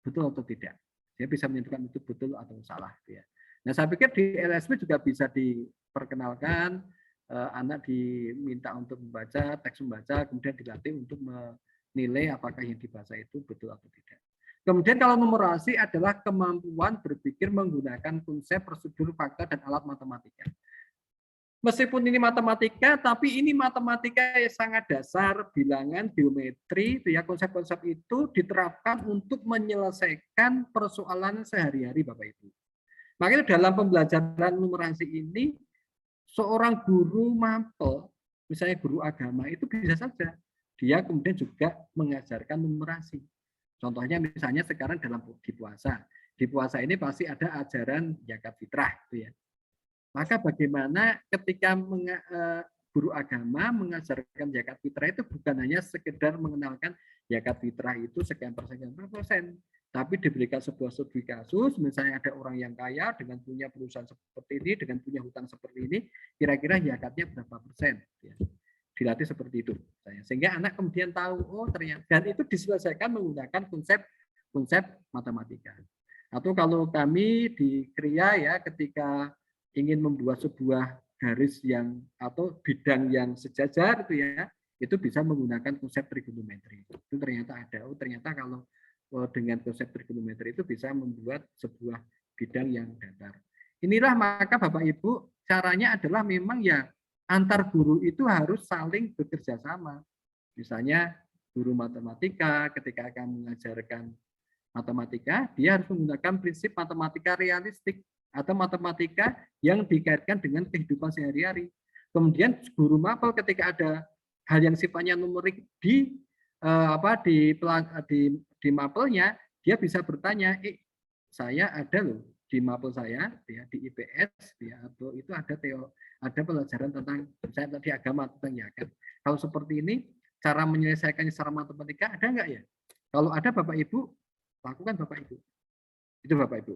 D: betul atau tidak. Dia bisa menentukan itu betul atau salah. Nah, saya pikir di LSP juga bisa diperkenalkan, anak diminta untuk membaca, teks membaca, kemudian dilatih untuk menilai apakah yang dibaca itu betul atau tidak. Kemudian kalau numerasi adalah kemampuan berpikir menggunakan konsep, prosedur, fakta, dan alat matematika. Meskipun ini matematika, tapi ini matematika yang sangat dasar, bilangan, geometri, konsep-konsep itu diterapkan untuk menyelesaikan persoalan sehari-hari Bapak Ibu. Makanya dalam pembelajaran numerasi ini, seorang guru mapel, misalnya guru agama, itu bisa saja dia kemudian juga mengajarkan numerasi. Contohnya misalnya sekarang dalam di puasa. Di puasa ini pasti ada ajaran zakat fitrah gitu ya. Maka bagaimana ketika guru agama mengajarkan zakat fitrah itu bukan hanya sekedar mengenalkan zakat fitrah itu sekian persen, tapi diberikan sebuah studi kasus, misalnya ada orang yang kaya dengan punya perusahaan seperti ini, dengan punya hutang seperti ini, kira-kira zakatnya berapa persen? Ya. Dilatih seperti itu, sehingga anak kemudian tahu, oh ternyata, dan itu diselesaikan menggunakan konsep matematika. Atau kalau kami di KRIA ya, ketika ingin membuat sebuah garis yang atau bidang yang sejajar itu bisa menggunakan konsep trigonometri. Itu ternyata ada. Oh ternyata kalau dengan konsep trigonometri itu bisa membuat sebuah bidang yang datar. Inilah maka Bapak Ibu caranya adalah memang ya antar guru itu harus saling bekerja sama. Misalnya guru matematika ketika akan mengajarkan matematika, dia harus menggunakan prinsip matematika realistik atau matematika yang dikaitkan dengan kehidupan sehari-hari. Kemudian guru mapel ketika ada hal yang sifatnya numerik di mapelnya, dia bisa bertanya, saya ada loh di mapel saya ya, di IPS ya, atau itu ada pelajaran tentang saya tadi agama tentang zakat. Kalau seperti ini cara menyelesaikannya secara matematika ada enggak ya? Kalau ada Bapak Ibu, lakukan Bapak Ibu. Itu Bapak Ibu.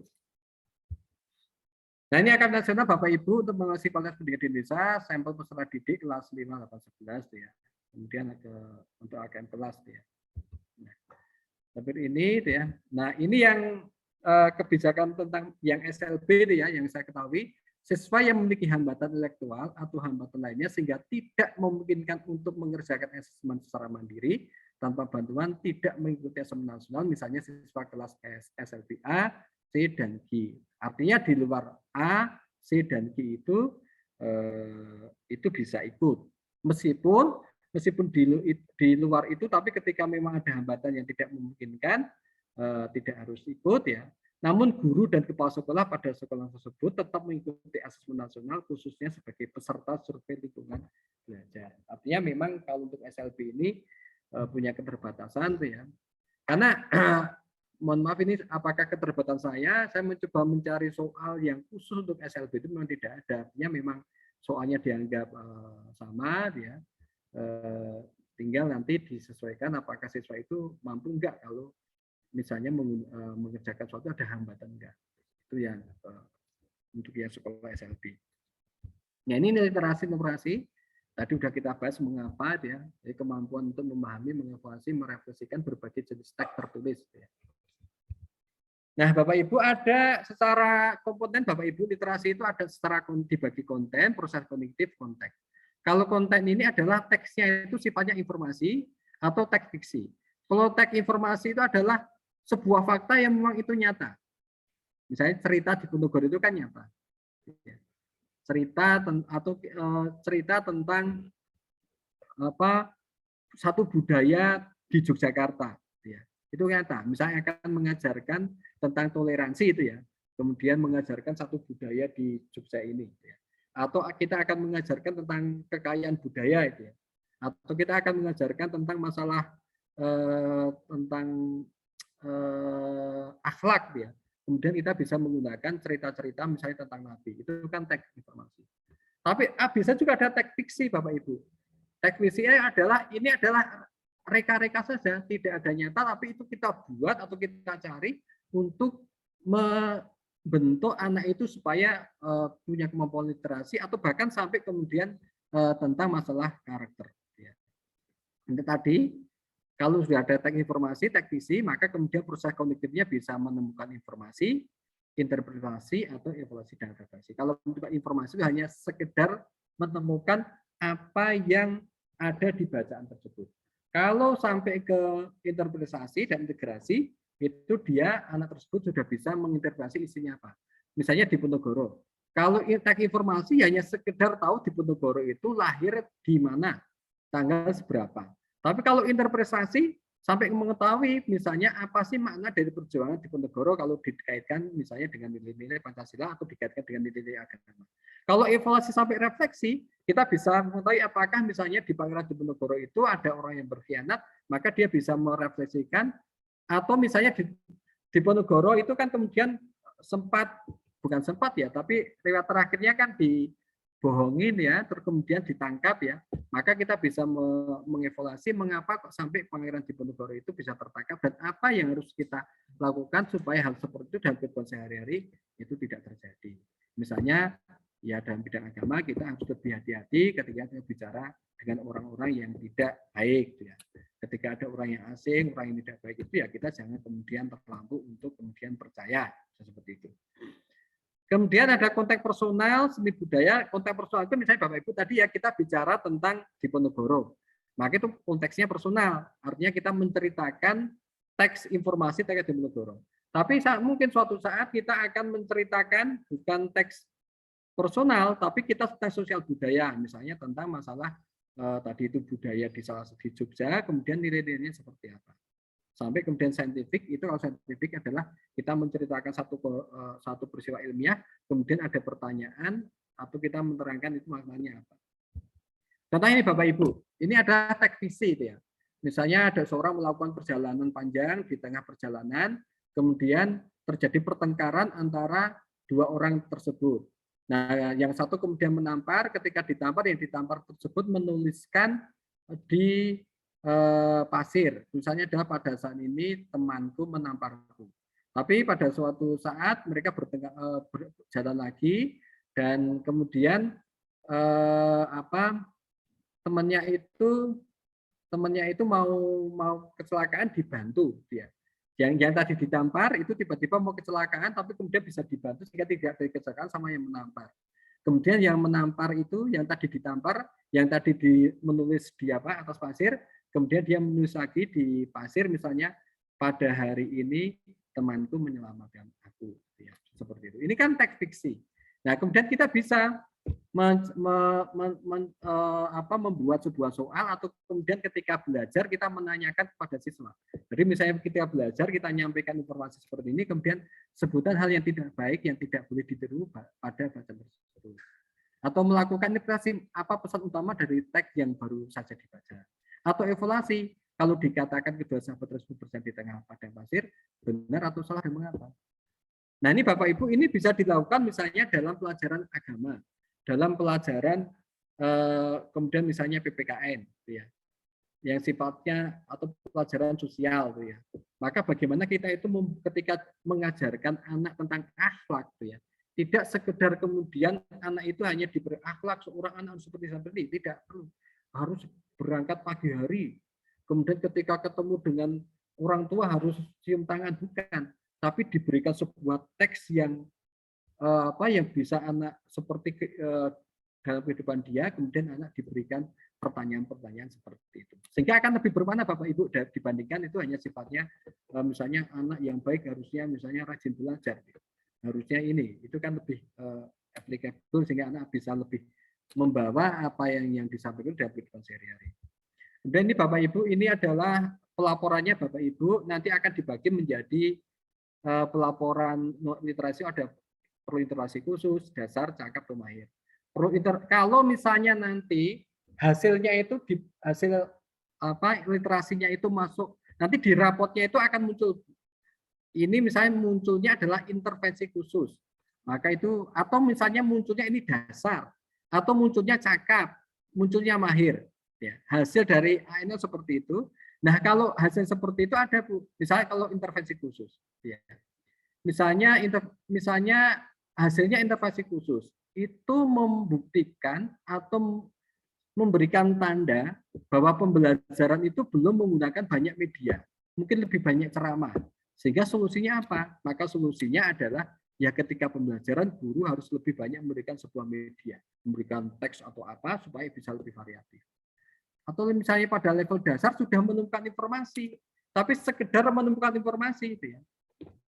D: Nah ini akan nasional Bapak Ibu untuk mengisi kualitas pendidikan di Indonesia, sampel peserta didik kelas 5, 8, 11 ya. Kemudian untuk AKM kelas ya. Nah, seperti ini ya. Nah ini yang kebijakan tentang yang SLB ya, yang saya ketahui, siswa yang memiliki hambatan intelektual atau hambatan lainnya sehingga tidak memungkinkan untuk mengerjakan asesmen secara mandiri tanpa bantuan tidak mengikuti asesmen nasional, misalnya siswa kelas SLB A, C, dan G. Artinya di luar A, C, dan G itu bisa ikut. Meskipun di luar itu, tapi ketika memang ada hambatan yang tidak memungkinkan, tidak harus ikut ya. Namun guru dan kepala sekolah pada sekolah tersebut tetap mengikuti asesmen nasional khususnya sebagai peserta survei lingkungan belajar. Artinya memang kalau untuk SLB ini punya keterbatasan tuh ya. Karena mohon maaf ini apakah keterbatasan saya mencoba mencari soal yang khusus untuk SLB itu memang tidak ada. Artinya memang soalnya dianggap sama ya. Tinggal nanti disesuaikan apakah siswa itu mampu enggak kalau misalnya mengerjakan sesuatu ada hambatan enggak. Itu yang untuk yang sekolah SLB. Nah ini literasi numerasi. Tadi sudah kita bahas mengapa ya, jadi kemampuan untuk memahami, mengevaluasi, merefleksikan berbagai jenis teks tertulis. Ya. Nah, Bapak Ibu ada secara komponen Bapak Ibu literasi itu ada secara dibagi konten, proses kognitif, konteks. Kalau konten ini adalah teksnya itu sifatnya informasi atau teks fiksi. Kalau teks informasi itu adalah sebuah fakta yang memang itu nyata. Misalnya cerita di Ponorogo itu kan nyata. Cerita cerita tentang apa satu budaya di Yogyakarta, ya. Itu nyata. Misalnya akan mengajarkan tentang toleransi itu ya, kemudian mengajarkan satu budaya di Jogja ini, ya. Atau kita akan mengajarkan tentang kekayaan budaya itu ya, atau kita akan mengajarkan tentang masalah tentang akhlak ya. Kemudian kita bisa menggunakan cerita-cerita misalnya tentang Nabi, itu kan teks informasi. Tapi bisa juga ada teks fiksi, Bapak Ibu. Teks fiksi ini adalah reka-reka saja, tidak ada nyata, tapi itu kita buat atau kita cari untuk membentuk anak itu supaya punya kemampuan literasi atau bahkan sampai kemudian tentang masalah karakter. Ya. Ini tadi kalau sudah ada teks informasi, teks fiksi, maka kemudian proses kognitifnya bisa menemukan informasi, interpretasi atau evaluasi dan adaptasi. Kalau untuk informasi itu hanya sekedar menemukan apa yang ada di bacaan tersebut. Kalau sampai ke interpretasi dan integrasi, itu dia anak tersebut sudah bisa menginterpretasi isinya apa. Misalnya di Ponorogo. Kalau teks informasi hanya sekedar tahu di Ponorogo itu lahir di mana, tanggal seberapa. Tapi kalau interpretasi sampai mengetahui misalnya apa sih makna dari perjuangan di Ponorogo kalau dikaitkan misalnya dengan nilai-nilai Pancasila atau dikaitkan dengan nilai-nilai agama. Kalau evaluasi sampai refleksi, kita bisa mengetahui apakah misalnya di Pangeran Diponegoro itu ada orang yang berkhianat, maka dia bisa merefleksikan, atau misalnya di Ponorogo itu kan kemudian bukan sempat ya, tapi lewat terakhirnya kan dibohongin ya, terus kemudian ditangkap ya, maka kita bisa mengevaluasi mengapa kok sampai Pangeran Diponegoro itu bisa tertangkap dan apa yang harus kita lakukan supaya hal seperti itu dalam kehidupan sehari-hari itu tidak terjadi. Misalnya ya dalam bidang agama kita harus lebih hati-hati ketika kita bicara dengan orang-orang yang tidak baik. Ya. Ketika ada orang yang asing, orang yang tidak baik itu ya kita jangan kemudian terlampau untuk kemudian percaya seperti itu. Kemudian ada konteks personal, seni budaya. Konteks personal itu misalnya Bapak Ibu tadi ya kita bicara tentang Diponegoro. Maka itu konteksnya personal, artinya kita menceritakan teks informasi terkait Diponegoro. Tapi mungkin suatu saat kita akan menceritakan bukan teks personal, tapi kita tentang sosial budaya, misalnya tentang masalah tadi itu budaya di Jogja, kemudian nilai-nilainya seperti apa. Sampai kemudian saintifik, itu kalau saintifik adalah kita menceritakan satu peristiwa ilmiah, kemudian ada pertanyaan, atau kita menerangkan itu maknanya apa. Contohnya ini Bapak Ibu, ini ada teks fiksi itu ya. Misalnya ada seorang melakukan perjalanan panjang, di tengah perjalanan, kemudian terjadi pertengkaran antara dua orang tersebut. Nah, yang satu kemudian menampar, ketika ditampar, yang ditampar tersebut menuliskan di pasir. Misalnya adalah pada saat ini temanku menamparku. Tapi pada suatu saat mereka berjalan lagi dan kemudian temannya itu mau kecelakaan dibantu dia. Yang tadi ditampar itu tiba-tiba mau kecelakaan, tapi kemudian bisa dibantu sehingga tidak terjadi kecelakaan sama yang menampar. Kemudian yang menampar itu, yang tadi ditampar, yang tadi menulis di atas pasir, kemudian dia menulis lagi di pasir, misalnya pada hari ini temanku menyelamatkan aku, ya, seperti itu. Ini kan teks fiksi. Nah, kemudian kita bisa membuat sebuah soal atau kemudian ketika belajar kita menanyakan kepada siswa. Jadi misalnya ketika belajar kita menyampaikan informasi seperti ini, kemudian sebutan hal yang tidak baik yang tidak boleh ditiru pada bacaan tersebut. Atau melakukan interpretasi apa pesan utama dari teks yang baru saja dibaca. Atau evaluasi kalau dikatakan kedua sahabat tersebut berjalan di tengah padang pasir, benar atau salah dan mengapa. Nah ini Bapak Ibu, ini bisa dilakukan misalnya dalam pelajaran agama. Dalam pelajaran kemudian misalnya PPKN ya, yang sifatnya atau pelajaran sosial ya, maka bagaimana kita itu ketika mengajarkan anak tentang akhlak ya, tidak sekedar kemudian anak itu hanya diberi akhlak seorang anak seperti ini, tidak perlu, harus berangkat pagi hari, kemudian ketika ketemu dengan orang tua harus cium tangan, bukan, tapi diberikan sebuah teks yang yang bisa anak seperti dalam kehidupan dia, kemudian anak diberikan pertanyaan-pertanyaan seperti itu. Sehingga akan lebih bermakna Bapak Ibu dibandingkan itu hanya sifatnya misalnya anak yang baik harusnya misalnya rajin belajar. harusnya ini. Itu kan lebih applicable sehingga anak bisa lebih membawa apa yang disampaikan dalam kehidupan sehari-hari. Kemudian ini Bapak Ibu, ini adalah pelaporannya Bapak Ibu, nanti akan dibagi menjadi pelaporan literasi, ada perlu literasi khusus, dasar, cakap, atau mahir. Kalau misalnya nanti hasilnya itu hasil literasinya itu masuk, nanti di rapotnya itu akan muncul. Ini misalnya munculnya adalah intervensi khusus, maka itu, atau misalnya munculnya ini dasar, atau munculnya cakap, munculnya mahir. Ya, hasil dari ANL seperti itu. Nah, kalau hasil seperti itu ada Bu, misalnya kalau intervensi khusus, ya. Misalnya hasilnya intervensi khusus itu membuktikan atau memberikan tanda bahwa pembelajaran itu belum menggunakan banyak media, mungkin lebih banyak ceramah. Sehingga solusinya apa? Maka solusinya adalah ya ketika pembelajaran guru harus lebih banyak memberikan sebuah media, memberikan teks atau apa supaya bisa lebih variatif. Atau misalnya pada level dasar sudah menemukan informasi, tapi sekedar menemukan informasi itu ya.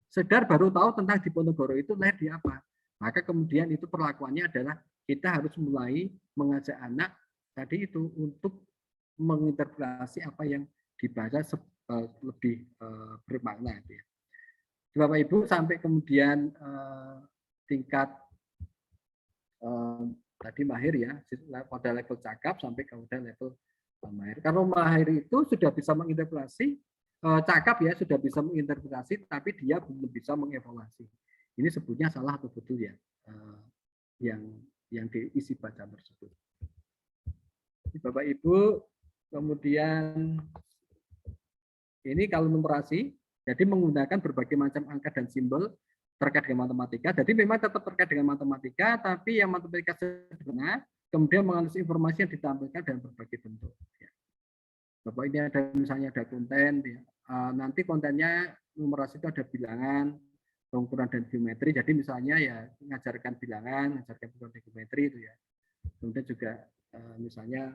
D: Sekedar baru tahu tentang Diponegoro itu lahir di apa. Maka kemudian itu perlakuannya adalah kita harus mulai mengajak anak tadi itu untuk menginterpretasi apa yang dibaca lebih bermakna itu ya. Bapak Ibu sampai kemudian tingkat tadi mahir ya, pada level cakap sampai kemudian level mahir. Kalau mahir itu sudah bisa menginterpretasi, cakap ya sudah bisa menginterpretasi, tapi dia belum bisa mengevaluasi. Ini sebutnya salah atau betul ya, yang diisi bacaan tersebut. Bapak Ibu, kemudian ini kalau numerasi, jadi menggunakan berbagai macam angka dan simbol terkait dengan matematika. Jadi memang tetap terkait dengan matematika, tapi yang matematika sederhana, kemudian menganalisis informasi yang ditampilkan dalam berbagai bentuk. Bapak ini ada misalnya ada konten, ya. Nanti kontennya numerasi itu ada bilangan, pengukuran dan geometri. Jadi misalnya ya mengajarkan bilangan, mengajarkan pengukuran dan geometri itu ya. Kemudian juga misalnya,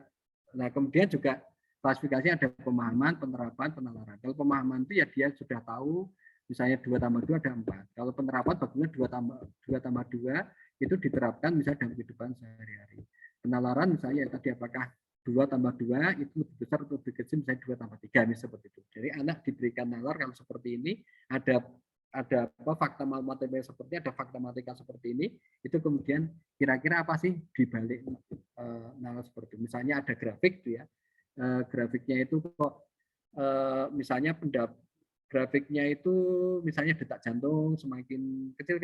D: nah kemudian juga klasifikasinya ada pemahaman, penerapan, penalaran. Kalau pemahaman itu ya dia sudah tahu, misalnya 2+2 ada 4. Kalau penerapan bagaimana 2+2 itu diterapkan misalnya dalam kehidupan sehari-hari. Penalaran misalnya tadi apakah 2+2 itu lebih besar atau lebih kecil, misalnya 2+3 misalnya seperti itu. Jadi anak diberikan nalar kalau seperti ini, ada fakta matematika seperti ada fakta matematika seperti ini, itu kemudian kira-kira apa sih di balik nalar seperti itu. Misalnya ada grafik tuh ya. Grafiknya itu kok misalnya grafiknya itu misalnya detak jantung semakin kecil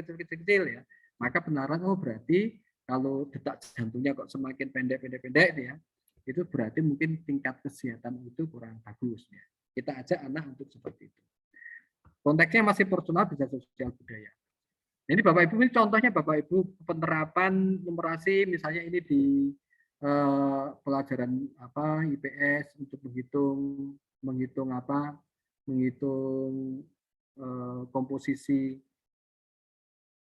D: ya, maka penalaran berarti kalau detak jantungnya kok semakin pendek itu ya, itu berarti mungkin tingkat kesehatan itu kurang bagus ya. Kita ajak anak untuk seperti itu. Konteksnya masih personal, bisa sosial budaya. Ini Bapak Ibu, ini contohnya Bapak Ibu penerapan numerasi misalnya ini di pelajaran apa IPS untuk menghitung komposisi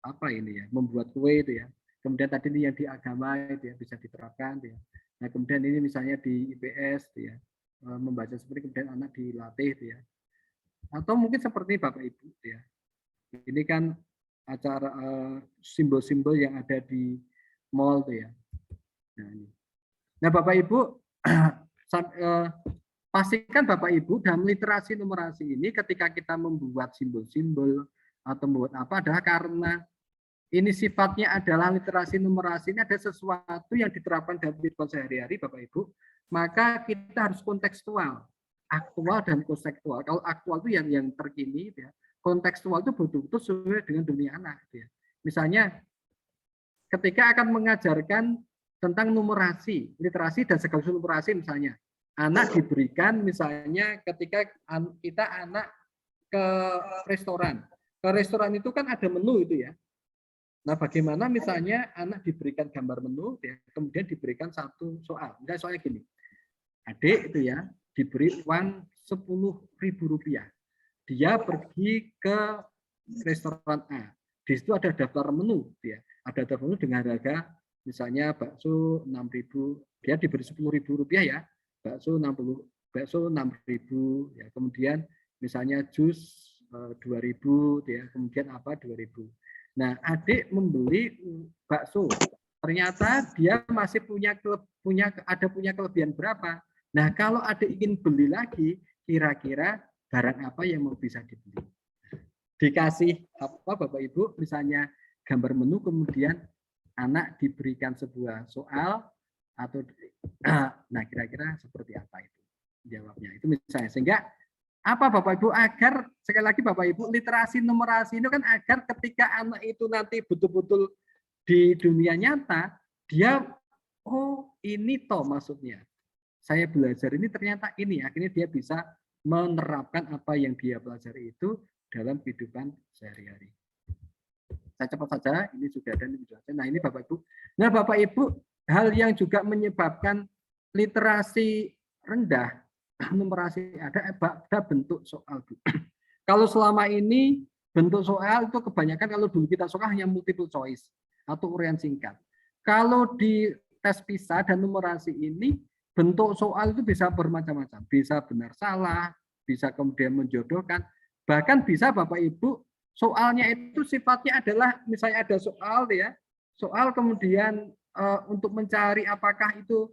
D: apa ini ya, membuat kue itu ya. Kemudian tadi ini yang di agama itu ya bisa diterapkan itu ya. Nah kemudian ini misalnya di IPS itu ya, membaca seperti kemudian anak dilatih itu ya. Atau mungkin seperti Bapak Ibu itu ya. Ini kan acara simbol-simbol yang ada di mall itu ya. Nah Bapak Ibu, pastikan Bapak Ibu dalam literasi numerasi ini ketika kita membuat simbol-simbol atau membuat apa adalah karena ini sifatnya adalah literasi numerasi ini ada sesuatu yang diterapkan dalam kehidupan sehari-hari Bapak Ibu, maka kita harus kontekstual, aktual dan konseptual. Kalau aktual itu yang terkini ya, kontekstual itu betul-betul sesuai dengan dunia anak ya. Misalnya ketika akan mengajarkan tentang numerasi, literasi dan sekaligus numerasi misalnya. Anak diberikan misalnya ketika kita anak ke restoran. Ke restoran itu kan ada menu itu ya. Nah, bagaimana misalnya anak diberikan gambar menu ya, kemudian diberikan satu soal. Misalnya soalnya gini. Adik itu ya diberi uang Rp10.000. Dia pergi ke restoran A. Di situ ada daftar menu ya. Ada daftar menu dengan harga misalnya bakso 6.000, dia diberi Rp10.000 ya, bakso 6.000 ya, kemudian misalnya jus 2.000 ya, kemudian apa 2.000. Nah, adik membeli bakso, ternyata dia masih punya kelebihan berapa. Nah, kalau adik ingin beli lagi, kira-kira barang apa yang mau bisa dibeli? Dikasih apa Bapak Ibu, misalnya gambar menu, kemudian anak diberikan sebuah soal atau nah kira-kira seperti apa itu jawabnya, itu misalnya. Sehingga apa Bapak Ibu, agar sekali lagi Bapak Ibu, literasi numerasi itu kan agar ketika anak itu nanti betul-betul di dunia nyata, dia oh ini toh maksudnya saya belajar ini ternyata ini, akhirnya dia bisa menerapkan apa yang dia pelajari itu dalam kehidupan sehari-hari. Saya cepat saja, ini sudah ada, ini sudah ada. Nah ini Bapak Ibu. Nah Bapak Ibu, hal yang juga menyebabkan literasi rendah, numerasi ada bentuk soal. Kalau selama ini bentuk soal itu kebanyakan, kalau dulu kita soal hanya multiple choice atau uraian singkat. Kalau di tes PISA dan numerasi ini, bentuk soal itu bisa bermacam-macam, bisa benar salah, bisa kemudian menjodohkan, bahkan bisa Bapak Ibu soalnya itu sifatnya adalah misalnya ada soal ya, soal kemudian untuk mencari apakah itu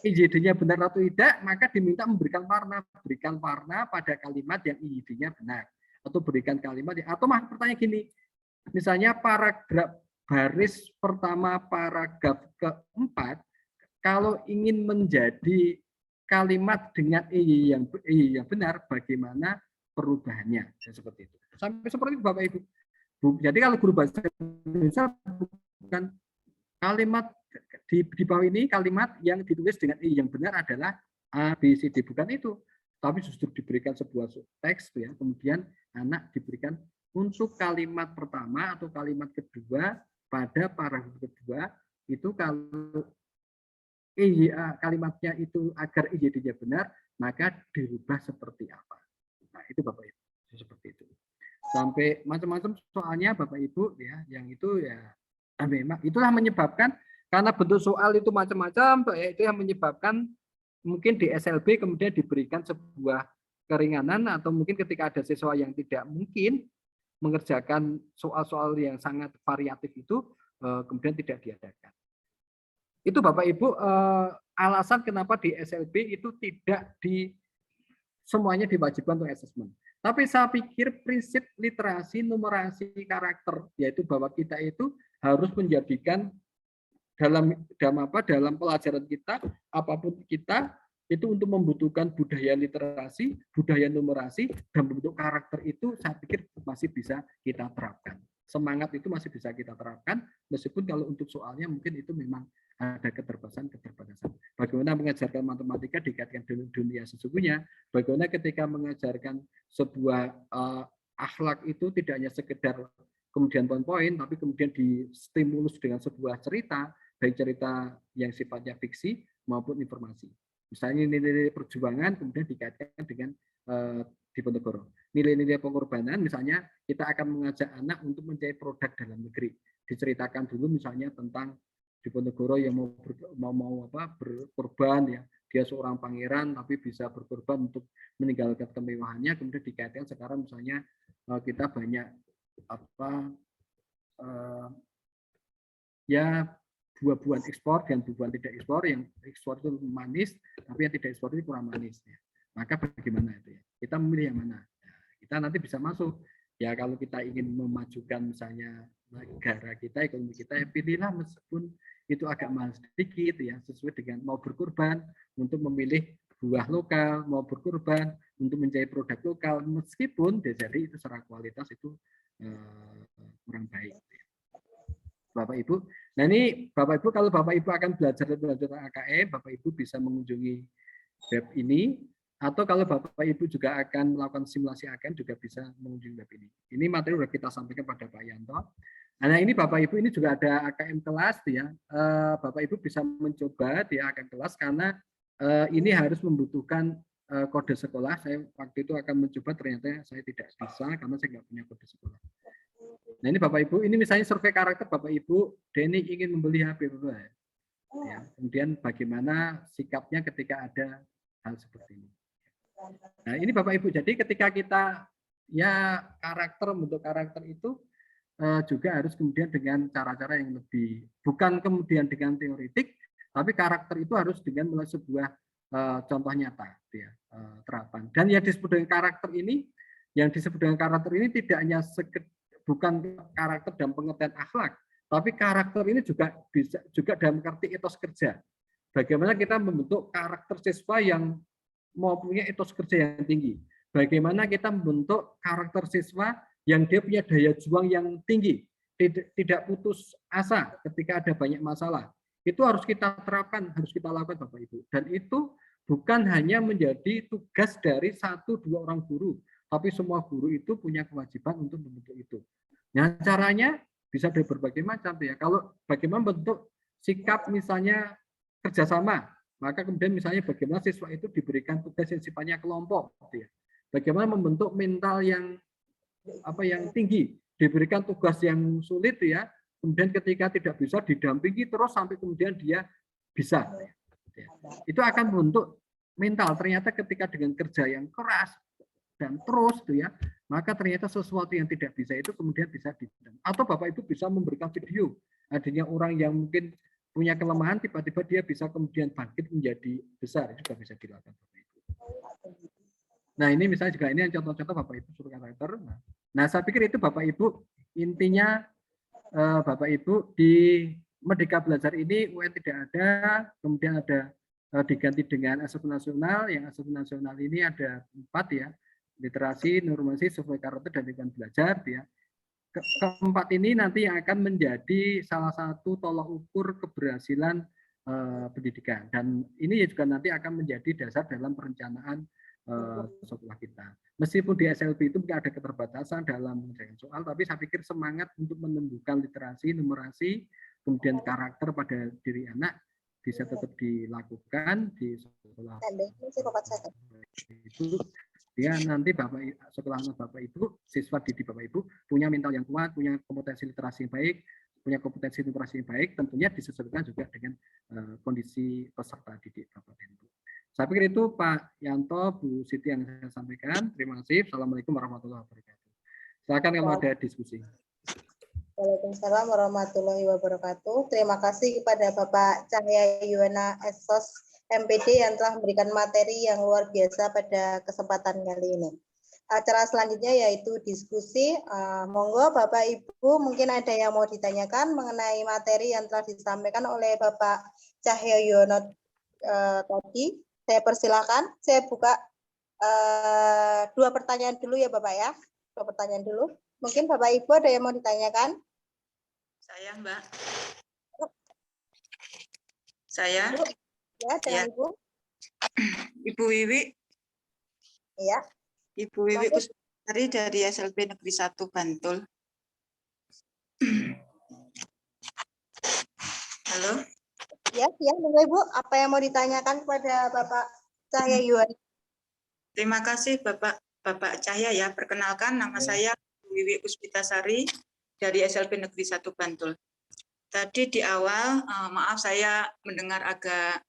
D: IJD-nya benar atau tidak, maka diminta memberikan warna, berikan warna pada kalimat yang IJD-nya benar, atau berikan kalimat atau pertanyaan gini, misalnya paragraf baris pertama paragraf keempat, kalau ingin menjadi kalimat dengan IY yang benar, bagaimana perubahannya? Seperti itu. Sampai seperti itu Bapak Ibu. Jadi kalau guru bahasa Indonesia bukan kalimat di bawah ini, kalimat yang ditulis dengan IY yang benar adalah A, B, C, D. Bukan itu. Tapi justru diberikan sebuah teks, ya. Kemudian anak diberikan unsur kalimat pertama atau kalimat kedua pada paragraf kedua, itu kalau kalimatnya itu agar IJD-nya benar, maka dirubah seperti apa. Nah, itu Bapak Ibu, seperti itu. Sampai macam-macam soalnya Bapak Ibu ya, yang itu ya memang itulah menyebabkan, karena bentuk soal itu macam-macam, itu yang menyebabkan mungkin di SLB kemudian diberikan sebuah keringanan, atau mungkin ketika ada siswa yang tidak mungkin mengerjakan soal-soal yang sangat variatif itu, kemudian tidak diadakan. Itu Bapak Ibu alasan kenapa di SLB itu tidak semuanya diwajibkan untuk asesmen. Tapi saya pikir prinsip literasi numerasi karakter, yaitu bahwa kita itu harus menjadikan dalam pelajaran kita, apapun kita itu untuk membutuhkan budaya literasi, budaya numerasi, dan bentuk karakter itu saya pikir masih bisa kita terapkan. Semangat itu masih bisa kita terapkan, meskipun kalau untuk soalnya mungkin itu memang ada keterbatasan. Bagaimana mengajarkan matematika dikaitkan dengan dunia sesungguhnya, bagaimana ketika mengajarkan sebuah akhlak itu tidak hanya sekedar kemudian poin-poin, tapi kemudian distimulus dengan sebuah cerita, baik cerita yang sifatnya fiksi maupun informasi. Misalnya nilai-nilai perjuangan kemudian dikaitkan dengan Diponegoro. Nilai-nilai pengorbanan, misalnya kita akan mengajak anak untuk mencari produk dalam negeri. Diceritakan dulu misalnya tentang Diponegoro yang mau berkorban, ya, dia seorang pangeran tapi bisa berkorban untuk meninggalkan kemewahannya. Kemudian dikaitkan sekarang misalnya kita banyak ya buah-buahan ekspor dan buah-buahan tidak ekspor, yang ekspor itu manis tapi yang tidak ekspor itu kurang manis, ya. Maka bagaimana itu ya? Kita memilih yang mana? Kita nanti bisa masuk. Ya kalau kita ingin memajukan misalnya negara kita, ekonomi kita, ya pilihlah meskipun itu agak mahal sedikit, ya, sesuai dengan mau berkorban untuk memilih buah lokal, mau berkorban untuk mencari produk lokal, meskipun jadi itu secara kualitas itu kurang baik. Bapak Ibu, nah ini Bapak Ibu, kalau Bapak Ibu akan belajar AKM, Bapak Ibu bisa mengunjungi web ini, atau kalau Bapak Ibu juga akan melakukan simulasi AKM juga bisa mengunjungi web ini. Ini materi sudah kita sampaikan pada Pak Yanto. Nah ini Bapak Ibu, ini juga ada AKM kelas, ya. Bapak Ibu bisa mencoba di AKM kelas karena ini harus membutuhkan kode sekolah. Saya waktu itu akan mencoba, ternyata saya tidak bisa karena saya nggak punya kode sekolah. Nah ini Bapak Ibu, ini misalnya survei karakter Bapak Ibu, Denny ingin membeli HP Bapak. Ya, kemudian bagaimana sikapnya ketika ada hal seperti ini. Nah ini Bapak Ibu, jadi ketika kita ya karakter, bentuk karakter itu juga harus kemudian dengan cara-cara yang lebih, bukan kemudian dengan teoritik, tapi karakter itu harus dengan melalui sebuah contoh nyata, ya, terapan. Dan yang disebut dengan karakter ini, tidak hanya bukan karakter dalam pengertian akhlak, tapi karakter ini juga bisa juga dalam arti etos kerja. Bagaimana kita membentuk karakter siswa yang mempunyai etos kerja yang tinggi. Bagaimana kita membentuk karakter siswa yang dia punya daya juang yang tinggi, tidak putus asa ketika ada banyak masalah. Itu harus kita terapkan, harus kita lakukan Bapak Ibu. Dan itu bukan hanya menjadi tugas dari 1-2 orang guru, tapi semua guru itu punya kewajiban untuk membentuk itu. Nah, caranya bisa dari berbagai macam ya. Kalau bagaimana bentuk sikap misalnya kerjasama, maka kemudian misalnya bagaimana siswa itu diberikan tugas yang sifatnya kelompok, gitu ya. Bagaimana membentuk mental yang tinggi, diberikan tugas yang sulit ya. Kemudian ketika tidak bisa didampingi terus sampai kemudian dia bisa. Ya. Itu akan membentuk mental. Ternyata ketika dengan kerja yang keras dan terus tuh ya, maka ternyata sesuatu yang tidak bisa itu kemudian bisa didampingi. Atau Bapak Ibu bisa memberikan video adanya orang yang mungkin punya kelemahan, tiba-tiba dia bisa kemudian bangkit menjadi besar, itu juga bisa dilakukan Bapak Ibu. Nah ini misalnya juga ini yang contoh-contoh Bapak Ibu suruh karakter. Nah saya pikir itu Bapak Ibu intinya Bapak Ibu di Merdeka Belajar ini UN tidak ada, kemudian ada diganti dengan asesmen nasional, yang asesmen nasional ini ada 4 ya, literasi, normasi, sesuai karakter dan lingkungan belajar ya. Keempat ini nanti yang akan menjadi salah satu tolak ukur keberhasilan pendidikan, dan ini juga nanti akan menjadi dasar dalam perencanaan sekolah kita. Meskipun di SLB itu ada keterbatasan dalam mengerjakan soal, tapi saya pikir semangat untuk menumbuhkan literasi, numerasi, kemudian karakter pada diri anak bisa tetap dilakukan di sekolah. Itu dia nanti sekolah Bapak Ibu, siswa didik Bapak Ibu punya mental yang kuat, punya kompetensi literasi yang baik, punya kompetensi numerasi yang baik, tentunya disesuaikan juga dengan kondisi peserta didik Bapak dan Ibu. Saya pikir itu Pak Yanto, Bu Siti yang saya sampaikan. Terima kasih. Assalamualaikum warahmatullahi wabarakatuh. Silakan kalau ada diskusi.
E: Waalaikumsalam warahmatullahi wabarakatuh. Terima kasih kepada Bapak Cahya Yuwana Esos MPD yang telah memberikan materi yang luar biasa pada kesempatan kali ini. Acara selanjutnya yaitu diskusi. Monggo Bapak Ibu mungkin ada yang mau ditanyakan mengenai materi yang telah disampaikan oleh Bapak Cahya Yuwana tadi. Saya persilakan. Saya buka 2 pertanyaan dulu ya Bapak ya. 2 pertanyaan dulu. Mungkin Bapak Ibu ada yang mau ditanyakan?
F: Saya Mbak. Saya.
E: Ya, dengan Ibu.
F: Ibu Wiwi.
E: Iya.
F: Ibu Wiwi Kusari dari SLB Negeri 1 Bantul. Halo.
E: Ya, Ibu. Apa yang mau ditanyakan kepada Bapak Cahya Yuwana?
F: Terima kasih Bapak Cahya ya. Perkenalkan nama saya Wiwi Puspitasari dari SLB Negeri 1 Bantul. Tadi di awal, maaf saya mendengar agak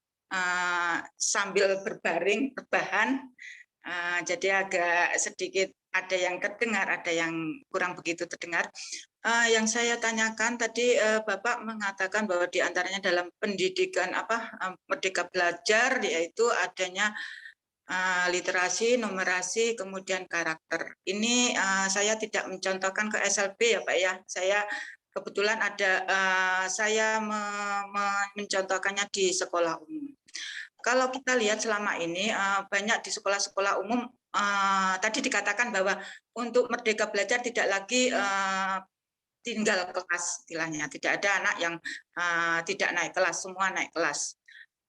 F: sambil berbaring, rebahan, jadi agak sedikit ada yang terdengar, ada yang kurang begitu terdengar. Yang saya tanyakan tadi Bapak mengatakan bahwa diantaranya dalam pendidikan Merdeka Belajar yaitu adanya literasi, numerasi, kemudian karakter. Ini saya tidak mencontohkan ke SLB ya Pak ya. Saya kebetulan saya mencontohkannya di sekolah umum. Kalau kita lihat selama ini banyak di sekolah-sekolah umum tadi dikatakan bahwa untuk Merdeka Belajar tidak lagi tinggal kelas istilahnya. Tidak ada anak yang tidak naik kelas, semua naik kelas.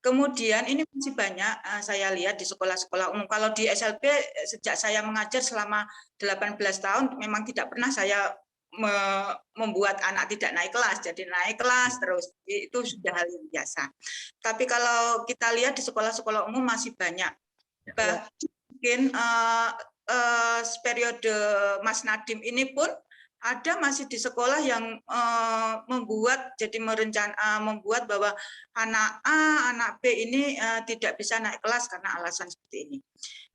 F: Kemudian ini masih banyak saya lihat di sekolah-sekolah umum. Kalau di SLB sejak saya mengajar selama 18 tahun memang tidak pernah saya membuat anak tidak naik kelas, jadi naik kelas terus, itu sudah hal yang biasa. Tapi kalau kita lihat di sekolah-sekolah umum masih banyak. Bahkan mungkin periode Mas Nadiem ini pun ada masih di sekolah yang membuat bahwa anak A, anak B ini tidak bisa naik kelas karena alasan seperti ini.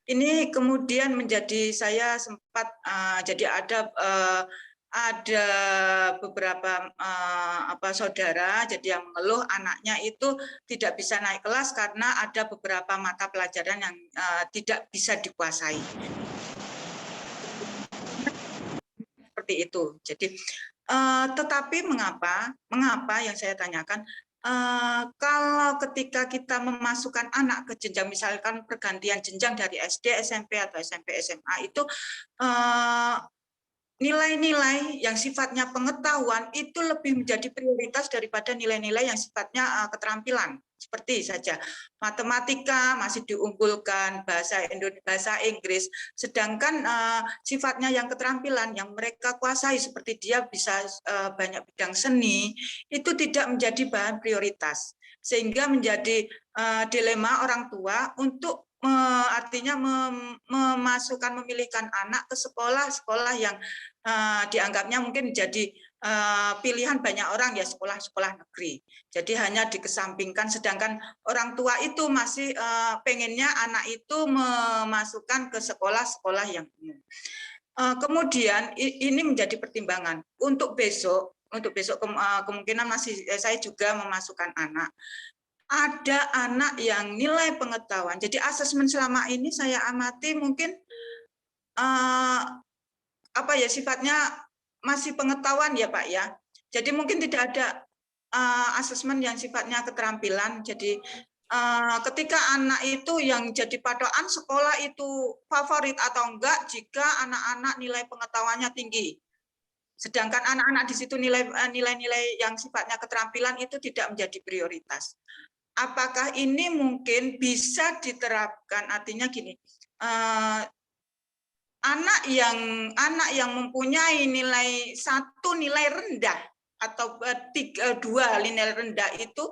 F: Ini kemudian menjadi saya sempat jadi ada ada beberapa saudara jadi yang mengeluh anaknya itu tidak bisa naik kelas karena ada beberapa mata pelajaran yang tidak bisa dikuasai. Seperti itu. Jadi tetapi mengapa yang saya tanyakan, kalau ketika kita memasukkan anak ke jenjang, misalkan pergantian jenjang dari SD, SMP atau SMP, SMA itu nilai-nilai yang sifatnya pengetahuan itu lebih menjadi prioritas daripada nilai-nilai yang sifatnya keterampilan. Seperti saja matematika masih diunggulkan, bahasa Inggris, sedangkan sifatnya yang keterampilan yang mereka kuasai seperti dia bisa banyak bidang seni itu tidak menjadi bahan prioritas, sehingga menjadi dilema orang tua untuk artinya memilihkan anak ke sekolah-sekolah yang dianggapnya mungkin menjadi pilihan banyak orang, ya sekolah-sekolah negeri. Jadi hanya dikesampingkan, sedangkan orang tua itu masih pengennya anak itu memasukkan ke sekolah-sekolah yang umum. Kemudian ini menjadi pertimbangan untuk besok kemungkinan masih saya juga memasukkan anak. Ada anak yang nilai pengetahuan, jadi asesmen selama ini saya amati mungkin sifatnya masih pengetahuan ya Pak ya. Jadi mungkin tidak ada asesmen yang sifatnya keterampilan. Jadi ketika anak itu yang jadi patokan sekolah itu favorit atau enggak jika anak-anak nilai pengetahuannya tinggi. Sedangkan anak-anak di situ nilai-nilai yang sifatnya keterampilan itu tidak menjadi prioritas. Apakah ini mungkin bisa diterapkan? Artinya gini, anak yang mempunyai nilai 1 nilai rendah atau 2 nilai rendah itu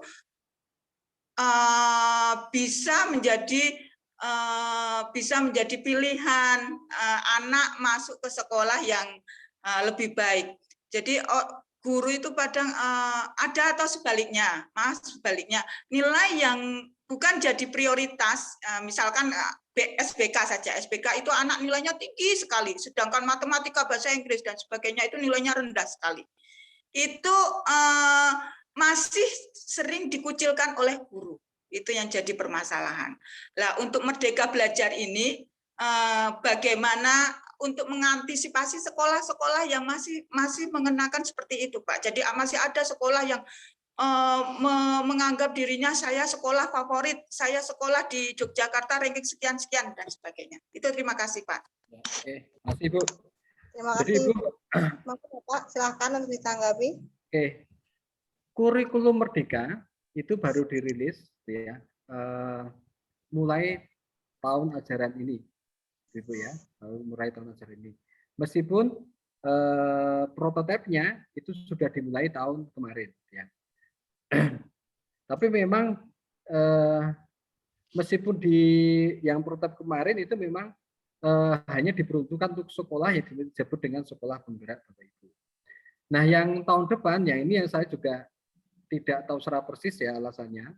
F: bisa menjadi pilihan anak masuk ke sekolah yang lebih baik. Jadi guru itu kadang ada atau sebaliknya, sebaliknya nilai yang bukan jadi prioritas, misalkan SBK saja, SBK itu anak nilainya tinggi sekali, sedangkan matematika, bahasa Inggris dan sebagainya itu nilainya rendah sekali. Itu masih sering dikucilkan oleh guru, itu yang jadi permasalahan. Nah, untuk Merdeka Belajar ini bagaimana untuk mengantisipasi sekolah-sekolah yang masih mengenakan seperti itu, Pak. Jadi masih ada sekolah yang menganggap dirinya saya sekolah favorit, saya sekolah di Yogyakarta ranking sekian-sekian dan sebagainya. Itu terima kasih, Pak.
D: Oke, terima kasih Bu.
E: Terima
D: Jadi
E: kasih.
D: Ibu,
E: Pak, silahkan untuk ditanggapi.
D: oke, kurikulum Merdeka itu baru dirilis ya, mulai tahun ajaran ini. Gitu ya, mulai tahun ajaran ini. Meskipun prototipenya itu sudah dimulai tahun kemarin, ya. Tapi memang meskipun di yang prototip kemarin itu memang hanya diperuntukkan untuk sekolah yang disebut dengan sekolah penggerak, Bapak Ibu. Nah, yang tahun depan, yang ini yang saya juga tidak tahu secara persis ya alasannya.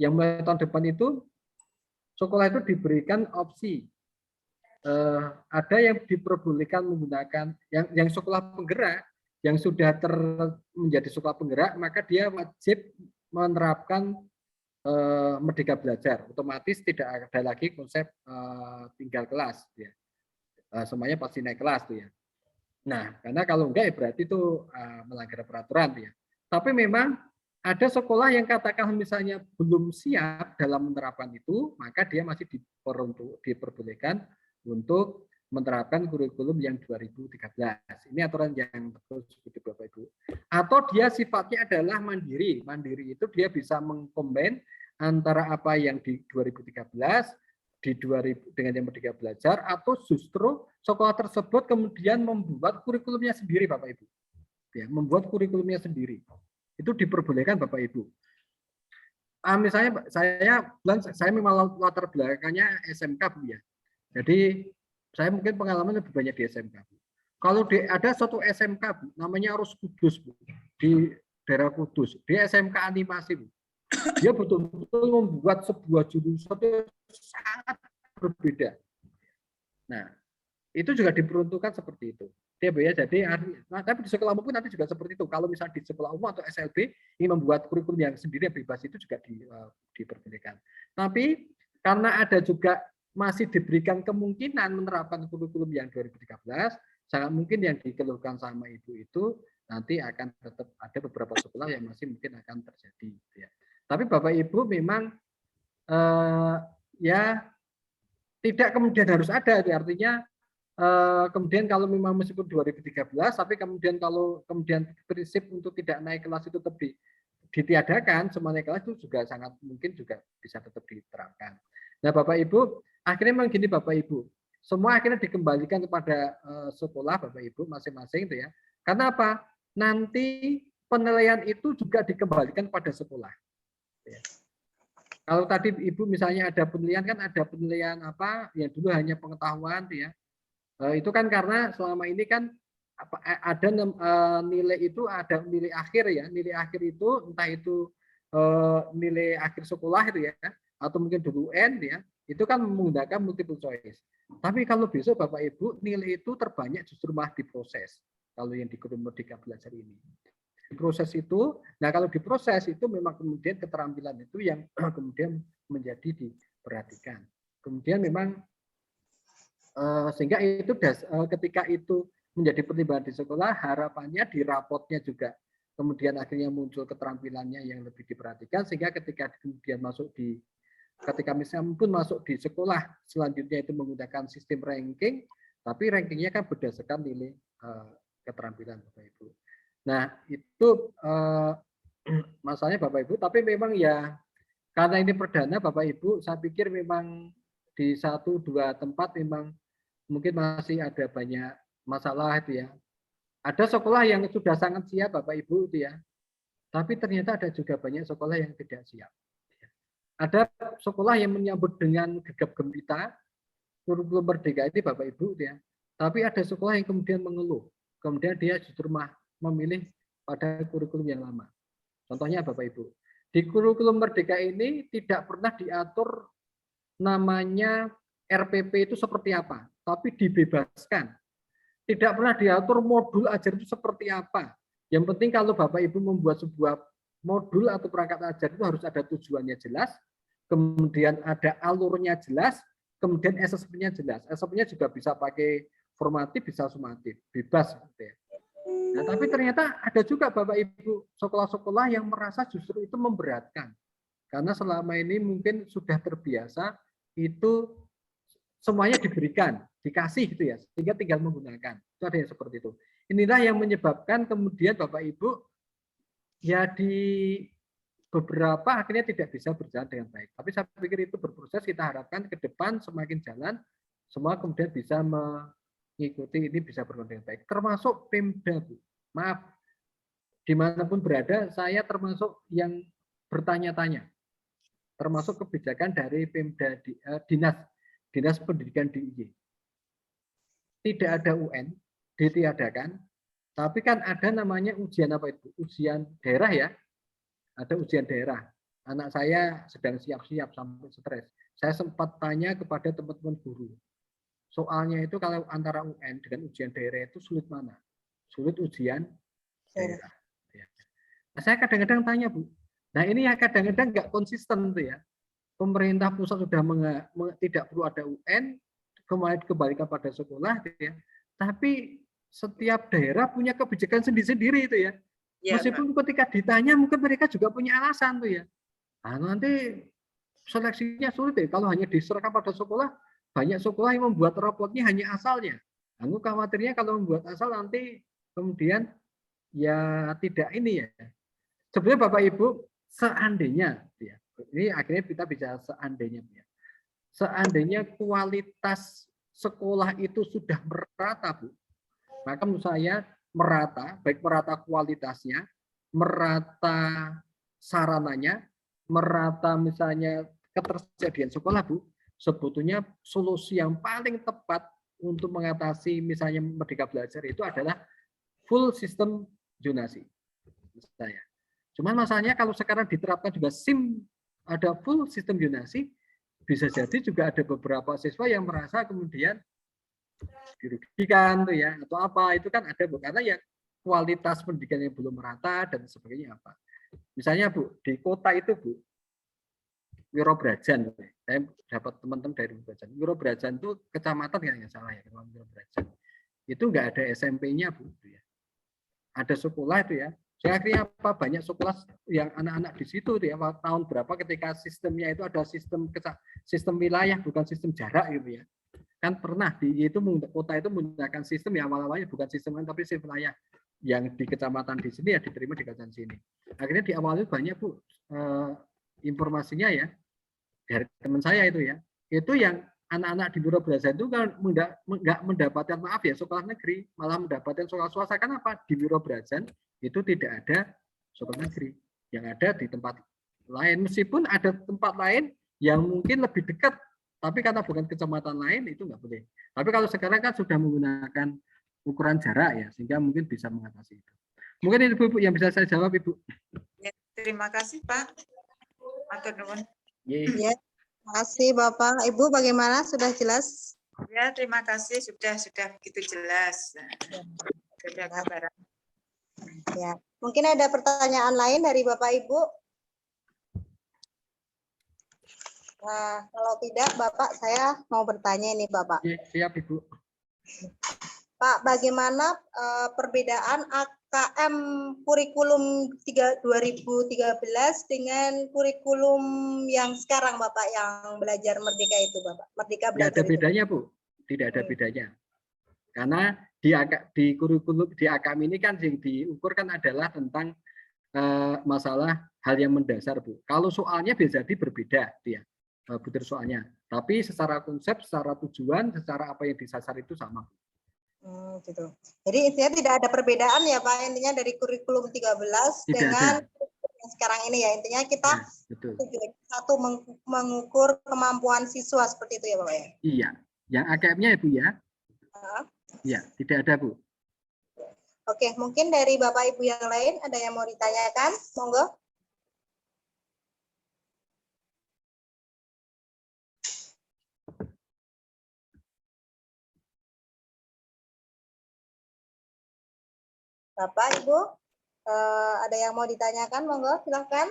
D: Yang mulai tahun depan itu sekolah itu diberikan opsi. Ada yang diperbolehkan menggunakan yang sekolah penggerak yang sudah menjadi sekolah penggerak, maka dia wajib menerapkan Merdeka Belajar. Otomatis tidak ada lagi konsep tinggal kelas, ya. Semuanya pasti naik kelas tuh ya. Nah, karena kalau enggak ya berarti itu melanggar peraturan tuh ya. Tapi memang ada sekolah yang katakan misalnya belum siap dalam menerapkan itu, maka dia masih diperbolehkan untuk menerapkan kurikulum yang 2013. Ini aturan yang terus seperti Bapak Ibu. Atau dia sifatnya adalah mandiri. Mandiri itu dia bisa mengkombin antara apa yang di 2013 dengan yang Merdeka Belajar, atau justru sekolah tersebut kemudian membuat kurikulumnya sendiri, Bapak Ibu. Ya, membuat kurikulumnya sendiri. Itu diperbolehkan, Bapak Ibu. Misalnya saya memang latar belakangnya SMK, Bu ya. Jadi saya mungkin pengalaman lebih banyak di SMK. Kalau ada suatu SMK, Bu, namanya Arus Kudus, Bu, di daerah Kudus, di SMK animasi, Bu. Dia betul-betul membuat sebuah jurusan yang sangat berbeda. Nah, itu juga diperuntukkan seperti itu. Ya, Bu, ya. Jadi tapi di sekolah umum pun nanti juga seperti itu. Kalau misalnya di sekolah umum atau SLB ingin membuat kurikulum yang sendiri yang bebas itu juga diperbolehkan. Tapi karena ada juga masih diberikan kemungkinan menerapkan kurikulum yang 2013, sangat mungkin yang dikeluhkan sama Ibu itu nanti akan tetap ada beberapa sekolah yang masih mungkin akan terjadi. Ya. Tapi Bapak Ibu memang ya tidak kemudian harus ada, artinya kemudian kalau memang meskipun 2013, tapi kemudian kalau kemudian prinsip untuk tidak naik kelas itu tetap ditiadakan, semua naik kelas itu juga sangat mungkin juga bisa tetap diterapkan. Nah, Bapak Ibu, akhirnya memang gini Bapak Ibu, semua akhirnya dikembalikan kepada sekolah Bapak Ibu masing-masing itu ya. Karena apa? Nanti penilaian itu juga dikembalikan pada sekolah. Ya. Kalau tadi Ibu misalnya ada penilaian kan ada penilaian apa yang dulu hanya pengetahuan ya. Itu kan karena selama ini kan ada nilai itu ada nilai akhir ya. Nilai akhir itu entah itu nilai akhir sekolah itu ya atau mungkin dulu UN ya. Itu kan menggunakan multiple choice. Tapi kalau besok Bapak Ibu nilai itu terbanyak justru malah diproses. Kalau yang di kurikulum Merdeka Belajar ini. Diproses itu, nah kalau diproses itu memang kemudian keterampilan itu yang kemudian menjadi diperhatikan. Kemudian memang sehingga itu ketika itu menjadi pertimbangan di sekolah, harapannya di rapotnya juga kemudian akhirnya muncul keterampilannya yang lebih diperhatikan, sehingga ketika kemudian ketika misalnya pun masuk di sekolah selanjutnya itu menggunakan sistem ranking, tapi rankingnya kan berdasarkan nilai keterampilan Bapak Ibu. Nah itu masalahnya Bapak Ibu, tapi memang ya karena ini perdana Bapak Ibu, saya pikir memang di 1-2 tempat memang mungkin masih ada banyak masalah itu ya. Ada sekolah yang sudah sangat siap Bapak Ibu itu ya. Tapi ternyata ada juga banyak sekolah yang tidak siap. Ada sekolah yang menyambut dengan gegap gempita kurikulum Merdeka ini Bapak Ibu itu ya. Tapi ada sekolah yang kemudian mengeluh. Kemudian dia justru memilih pada kurikulum yang lama. Contohnya Bapak Ibu. Di kurikulum Merdeka ini tidak pernah diatur namanya RPP itu seperti apa, tapi dibebaskan. Tidak pernah diatur modul ajar itu seperti apa. Yang penting kalau Bapak Ibu membuat sebuah modul atau perangkat ajar itu harus ada tujuannya jelas, kemudian ada alurnya jelas, kemudian SSP-nya jelas. SSP-nya juga bisa pakai formatif, bisa sumatif, bebas. Nah, tapi ternyata ada juga Bapak Ibu sekolah-sekolah yang merasa justru itu memberatkan. Karena selama ini mungkin sudah terbiasa itu semuanya diberikan, dikasih gitu ya, sehingga tinggal menggunakan. Itu ada yang seperti itu. Inilah yang menyebabkan kemudian Bapak Ibu ya di beberapa akhirnya tidak bisa berjalan dengan baik. Tapi saya pikir itu berproses, kita harapkan ke depan semakin jalan, semua kemudian bisa mengikuti ini bisa berjalan dengan baik. Termasuk Pemda, Bu. Maaf, dimanapun berada, saya termasuk yang bertanya-tanya. Termasuk kebijakan dari Pemda Dinas Pendidikan DIY. Tidak ada UN, ditiadakan, tapi kan ada namanya ujian apa itu? Ujian daerah ya. Ada ujian daerah. Anak saya sedang siap-siap sampai stres. Saya sempat tanya kepada teman-teman guru. Soalnya itu kalau antara UN dengan ujian daerah itu sulit mana? Sulit ujian daerah. Nah, saya kadang-kadang tanya, Bu. Nah ini yang kadang-kadang nggak konsisten tuh ya. Pemerintah pusat sudah tidak perlu ada UN, kembalikan pada sekolah, gitu ya. Tapi setiap daerah punya kebijakan sendiri-sendiri itu ya. Meskipun ketika ditanya mungkin mereka juga punya alasan tuh ya. Nah, nanti seleksinya sulit ya. Kalau hanya diserahkan pada sekolah, banyak sekolah yang membuat rapotnya hanya asalnya. Lalu khawatirnya kalau membuat asal nanti kemudian ya tidak ini ya. Sebenarnya Bapak Ibu seandainya ya, ini akhirnya kita bicara seandainya ya. Seandainya kualitas sekolah itu sudah merata, Bu. Maka menurut saya merata, baik merata kualitasnya, merata sarananya, merata misalnya ketersediaan sekolah, Bu. Sebetulnya solusi yang paling tepat untuk mengatasi misalnya Merdeka Belajar itu adalah full sistem zonasi. Misalnya. Cuman masalahnya kalau sekarang diterapkan juga ada full sistem zonasi, bisa jadi juga ada beberapa siswa yang merasa kemudian dirugikan tuh ya atau apa itu kan ada Bu, karena ya kualitas pendidikan yang belum merata dan sebagainya apa. Misalnya Bu, di kota itu Bu, Wirobrajan, saya dapat teman-teman dari Wirobrajan. Wirobrajan itu kecamatan kan nggak salah ya, Wirobrajan. Itu nggak ada SMP-nya Bu. Ya. Ada sekolah itu ya. Saya akhirnya apa banyak sekolah yang anak-anak di situ ya tahun berapa ketika sistemnya itu ada sistem wilayah bukan sistem jarak gitu ya. Kan pernah di itu kota itu menggunakan sistem yang awal-awalnya bukan sistem tapi sistem wilayah yang di kecamatan di sini ya diterima di kecamatan sini. Akhirnya di awal itu banyak Bu informasinya ya dari teman saya itu ya. Itu yang anak-anak di Wirobrajan itu kan nggak mendapatkan maaf ya sekolah negeri, malah mendapatkan sekolah swasta. Kenapa? Di Wirobrajan itu tidak ada sekolah negeri, yang ada di tempat lain. Meskipun ada tempat lain yang mungkin lebih dekat, tapi karena bukan kecamatan lain itu nggak boleh. Tapi kalau sekarang kan sudah menggunakan ukuran jarak ya, sehingga mungkin bisa mengatasi itu. Mungkin Ibu yang bisa saya jawab Ibu.
F: Ya, terima kasih Pak. Matur nuwun.
E: Ya, terima kasih Bapak. Ibu bagaimana? Sudah jelas?
F: Ya, terima kasih sudah begitu jelas. Sudah gambaran.
E: Ya, mungkin ada pertanyaan lain dari Bapak Ibu? Nah, kalau tidak, Bapak, saya mau bertanya ini, Bapak.
D: Ya, siap Ibu.
E: Pak, bagaimana perbedaan AKM kurikulum 2013 dengan kurikulum yang sekarang, Bapak, yang belajar Merdeka itu, Bapak? Merdeka
D: Tidak
E: belajar
D: ada bedanya Bu, tidak ada bedanya. Karena di kurikulum di AKM ini kan yang diukur kan adalah tentang masalah hal yang mendasar Bu. Kalau soalnya bisa jadi berbeda dia butir soalnya. Tapi secara konsep, secara tujuan, secara apa yang disasar itu sama.
E: Gitu. Jadi intinya tidak ada perbedaan ya Pak, intinya dari kurikulum 13
D: Tidak
E: dengan
D: ada.
E: yang sekarang ini ya. Intinya kita
D: Betul.
E: satu mengukur kemampuan siswa seperti itu ya Bapak ya.
D: Iya, yang AKM-nya Ibu ya. Iya, tidak ada Bu.
E: Oke, mungkin dari Bapak Ibu yang lain ada yang mau ditanyakan? Monggo. Bapak, Ibu, ada yang mau ditanyakan? Monggo, silahkan.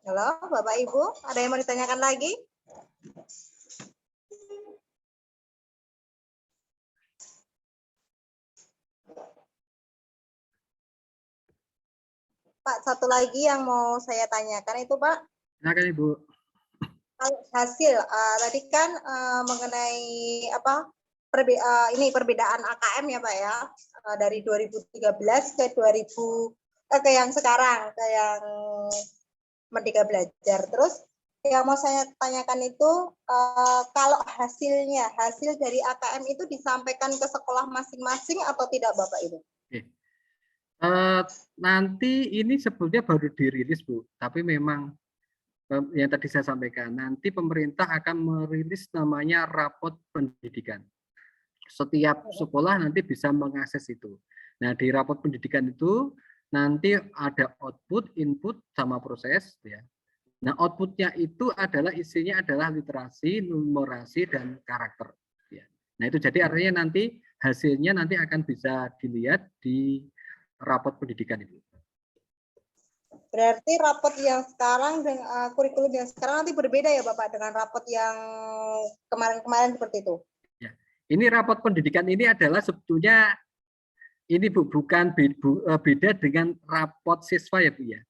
E: Halo, Bapak Ibu, ada yang mau ditanyakan lagi? Pak, satu lagi yang mau saya tanyakan itu Pak.
D: Silakan Ibu.
E: Hasil tadi kan mengenai apa ini perbedaan AKM ya Pak ya dari 2013 ke 2000 ke yang sekarang ke yang Merdeka Belajar. Terus yang mau saya tanyakan itu kalau hasil dari AKM itu disampaikan ke sekolah masing-masing atau tidak Bapak Ibu?
D: Nanti ini sebetulnya baru dirilis Bu, tapi memang yang tadi saya sampaikan, nanti pemerintah akan merilis namanya rapot pendidikan. Setiap sekolah nanti bisa mengakses itu. Nah, di rapot pendidikan itu nanti ada output, input, sama proses. Ya. Nah, outputnya itu adalah isinya adalah literasi, numerasi, dan karakter. Ya. Nah, itu jadi artinya nanti hasilnya nanti akan bisa dilihat di rapot pendidikan itu.
E: Berarti rapot yang sekarang dengan kurikulum yang sekarang nanti berbeda ya Bapak dengan rapot yang kemarin-kemarin seperti itu.
D: Ya. Ini rapot pendidikan ini adalah sebetulnya ini Bu, bukan beda dengan rapot siswa ya Bu ya.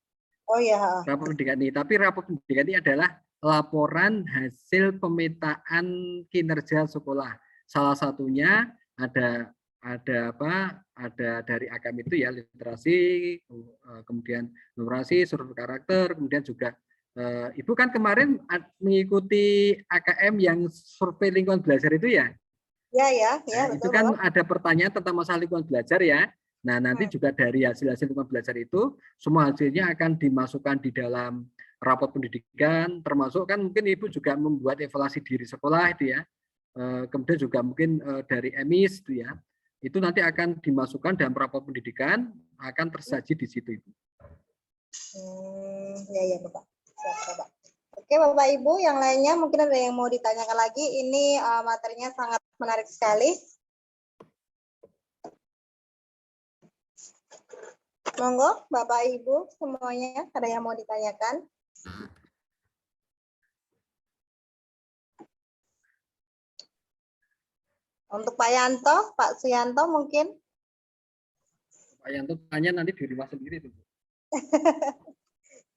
E: Oh ya.
D: Rapot pendidikan ini, tapi rapot pendidikan ini adalah laporan hasil pemetaan kinerja sekolah. Salah satunya ada dari AKM itu ya literasi, kemudian numerasi, surat karakter, kemudian juga Ibu kan kemarin mengikuti AKM yang survei lingkungan belajar itu ya?
E: Ya,
D: Nah,
E: betul.
D: Itu kan ada pertanyaan tentang masalah lingkungan belajar ya. Nah, nanti juga dari hasil-hasil rumah belajar itu, semua hasilnya akan dimasukkan di dalam rapot pendidikan, termasuk kan mungkin Ibu juga membuat evaluasi diri sekolah itu ya. Kemudian juga mungkin dari EMIS itu ya. Itu nanti akan dimasukkan dalam rapot pendidikan, akan tersaji di situ Ibu.
E: Ya Bapak. Siap, Bapak. Oke Bapak Ibu, yang lainnya mungkin ada yang mau ditanyakan lagi. Ini materinya sangat menarik sekali. Monggo Bapak Ibu semuanya, ada yang mau ditanyakan? Untuk Pak Yanto, Pak Suyanto mungkin?
D: Pak Yanto tanya nanti di rumah sendiri tuh.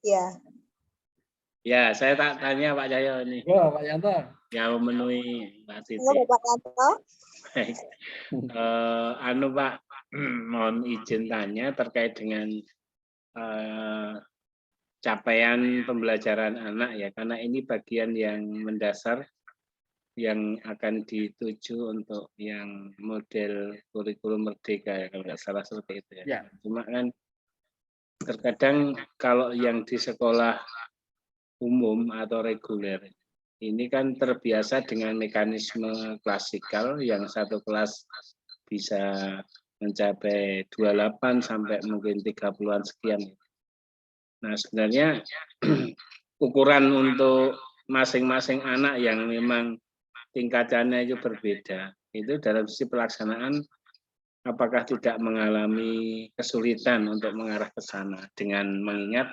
E: Ya.
B: Ya, saya tak tanya Pak Cahyo ini
D: Oh, Pak Yanto.
B: yang memenuhi Mbak Siti.
E: Monggo Bapak Yanto.
B: Anu Pak, mohon izin tanya terkait dengan capaian pembelajaran anak ya, karena ini bagian yang mendasar yang akan dituju untuk yang model kurikulum merdeka ya, kalau nggak salah seperti itu ya.
D: Ya.
B: Cuma kan terkadang kalau yang di sekolah umum atau reguler ini kan terbiasa dengan mekanisme klasikal yang satu kelas bisa mencapai 28 sampai mungkin 30-an sekian. Nah, sebenarnya ukuran untuk masing-masing anak yang memang tingkatannya itu berbeda, itu dalam sisi pelaksanaan apakah tidak mengalami kesulitan untuk mengarah ke sana dengan mengingat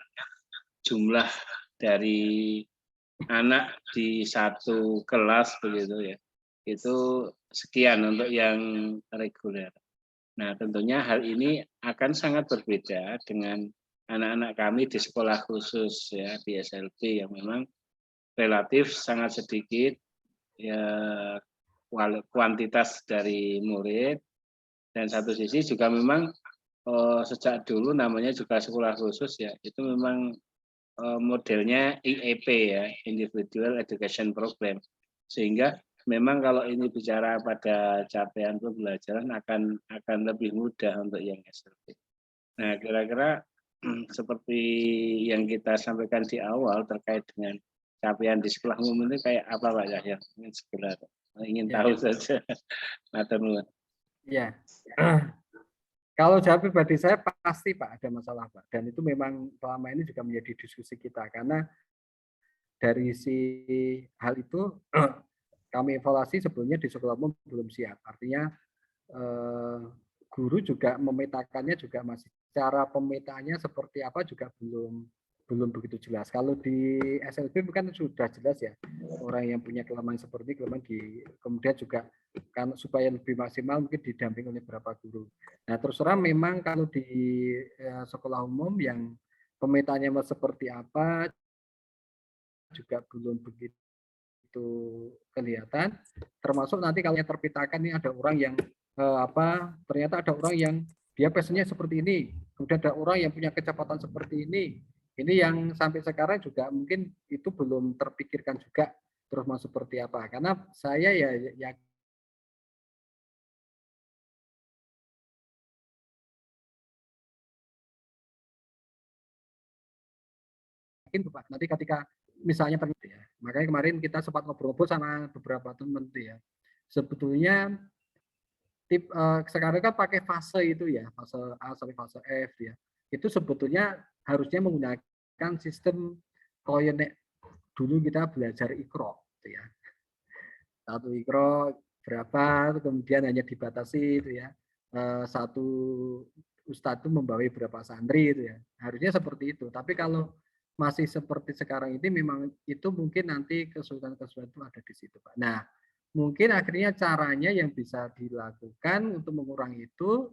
B: jumlah dari anak di satu kelas begitu ya, itu sekian untuk yang reguler. Nah, tentunya hal ini akan sangat berbeda dengan anak-anak kami di sekolah khusus ya, di SLB yang memang relatif sangat sedikit ya kuantitas dari murid, dan satu sisi juga memang sejak dulu namanya juga sekolah khusus ya, itu memang modelnya IEP ya, Individual Education Program, sehingga memang kalau ini bicara pada capaian pembelajaran akan lebih mudah untuk yang SLB. Nah, kira-kira seperti yang kita sampaikan di awal terkait dengan capaian di sekolah umum itu kayak apa Pak Yahya? Ingin tahu saja.
D: Ya. Kalau jawab pribadi saya pasti Pak ada masalah Pak, dan itu memang selama ini juga menjadi diskusi kita karena dari si hal itu kami evaluasi sebelumnya di sekolah umum belum siap. Artinya guru juga memetakannya juga masih cara pemetaannya seperti apa juga belum begitu jelas. Kalau di SLB kan sudah jelas ya, orang yang punya kelemahan seperti kemudian juga kan supaya lebih maksimal mungkin didamping oleh beberapa guru. Nah terus terang memang kalau di sekolah umum yang pemetaannya seperti apa juga belum begitu kelihatan, termasuk nanti kalau yang terpetakan ini ada orang yang ternyata ada orang yang dia passionnya seperti ini, kemudian ada orang yang punya kecepatan seperti ini yang sampai sekarang juga mungkin itu belum terpikirkan juga terus mau seperti apa, karena saya ya Pak, nanti ketika misalnya ya, makanya kemarin kita sempat ngobrol-ngobrol sama beberapa teman tuh ya, sebetulnya sekarang kan pakai fase itu ya, fase A sampai fase F ya, itu sebetulnya harusnya menggunakan sistem koyonek dulu kita belajar ikro gitu ya, satu ikro berapa, kemudian hanya dibatasi itu ya, satu ustadz itu membawa berapa santri itu ya, harusnya seperti itu. Tapi kalau masih seperti sekarang ini memang itu mungkin nanti kesulitan-kesulitan itu ada di situ Pak. Nah mungkin akhirnya caranya yang bisa dilakukan untuk mengurangi itu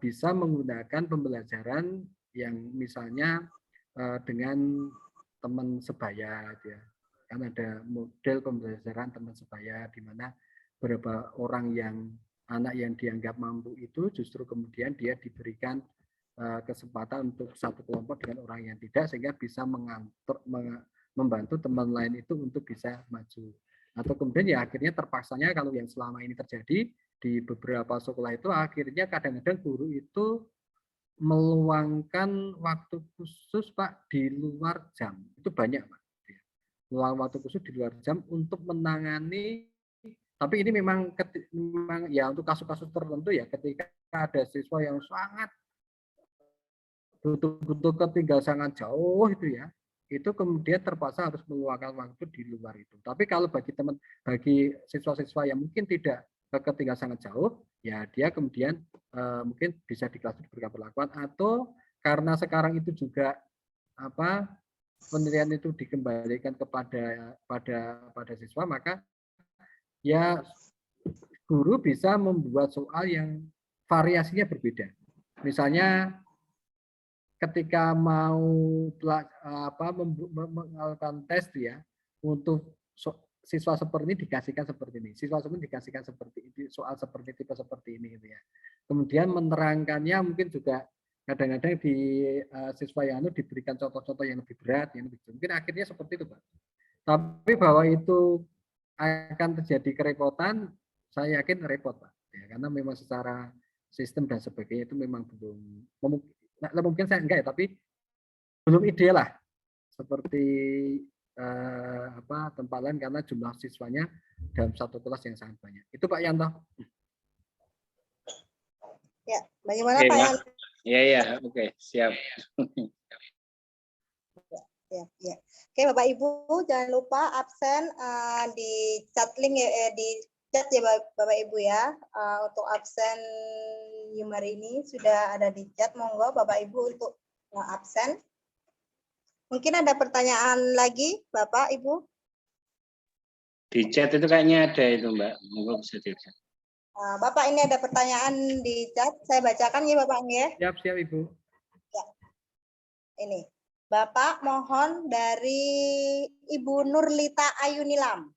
D: bisa menggunakan pembelajaran yang misalnya dengan teman sebaya ya. Kan ada model pembelajaran teman sebaya di mana beberapa orang yang anak yang dianggap mampu itu justru kemudian dia diberikan kesempatan untuk satu kelompok dengan orang yang tidak, sehingga bisa membantu teman lain itu untuk bisa maju. Atau kemudian ya akhirnya terpaksanya kalau yang selama ini terjadi di beberapa sekolah itu akhirnya kadang-kadang guru itu meluangkan waktu khusus Pak di luar jam. Itu banyak Pak. Meluangkan waktu khusus di luar jam untuk menangani, tapi ini memang ya untuk kasus-kasus tertentu ya, ketika ada siswa yang sangat betul-betul ketinggal sangat jauh itu ya, itu kemudian terpaksa harus meluangkan waktu di luar itu. Tapi kalau bagi siswa-siswa yang mungkin tidak ketinggal sangat jauh, ya dia kemudian mungkin bisa di kelas diberikan perlakuan, atau karena sekarang itu juga penilaian itu dikembalikan pada siswa, maka ya guru bisa membuat soal yang variasinya berbeda. Misalnya ketika mau melakukan tes ya, untuk siswa seperti ini dikasihkan seperti ini, siswa seperti ini dikasihkan seperti ini, soal seperti tipe seperti ini gitu ya. Kemudian menerangkannya mungkin juga kadang-kadang di siswa yang diberikan contoh-contoh yang lebih berat, yang lebih mungkin akhirnya seperti itu Pak. Tapi bahwa itu akan terjadi kerepotan, saya yakin repot Pak, ya, karena memang secara sistem dan sebagainya itu memang belum mungkin saya enggak ya, tapi belum ideal lah seperti tempat lain karena jumlah siswanya dalam satu kelas yang sangat banyak. Itu Pak Yanto.
E: Ya, bagaimana Pak Yanto?
B: Ya, oke, siap.
E: Ya. Oke, Bapak Ibu jangan lupa absen di chat link di chat ya Bapak Ibu ya. Untuk absen hari ini sudah ada di chat, monggo Bapak Ibu untuk absen. Mungkin ada pertanyaan lagi Bapak Ibu?
B: Di chat itu kayaknya ada itu Mbak, monggo bisa di chat.
E: Bapak ini ada pertanyaan di chat, saya bacakan ya Bapak ya.
D: Siap Ibu.
E: Ya. Ini. Bapak mohon dari Ibu Nurlita Ayunilam.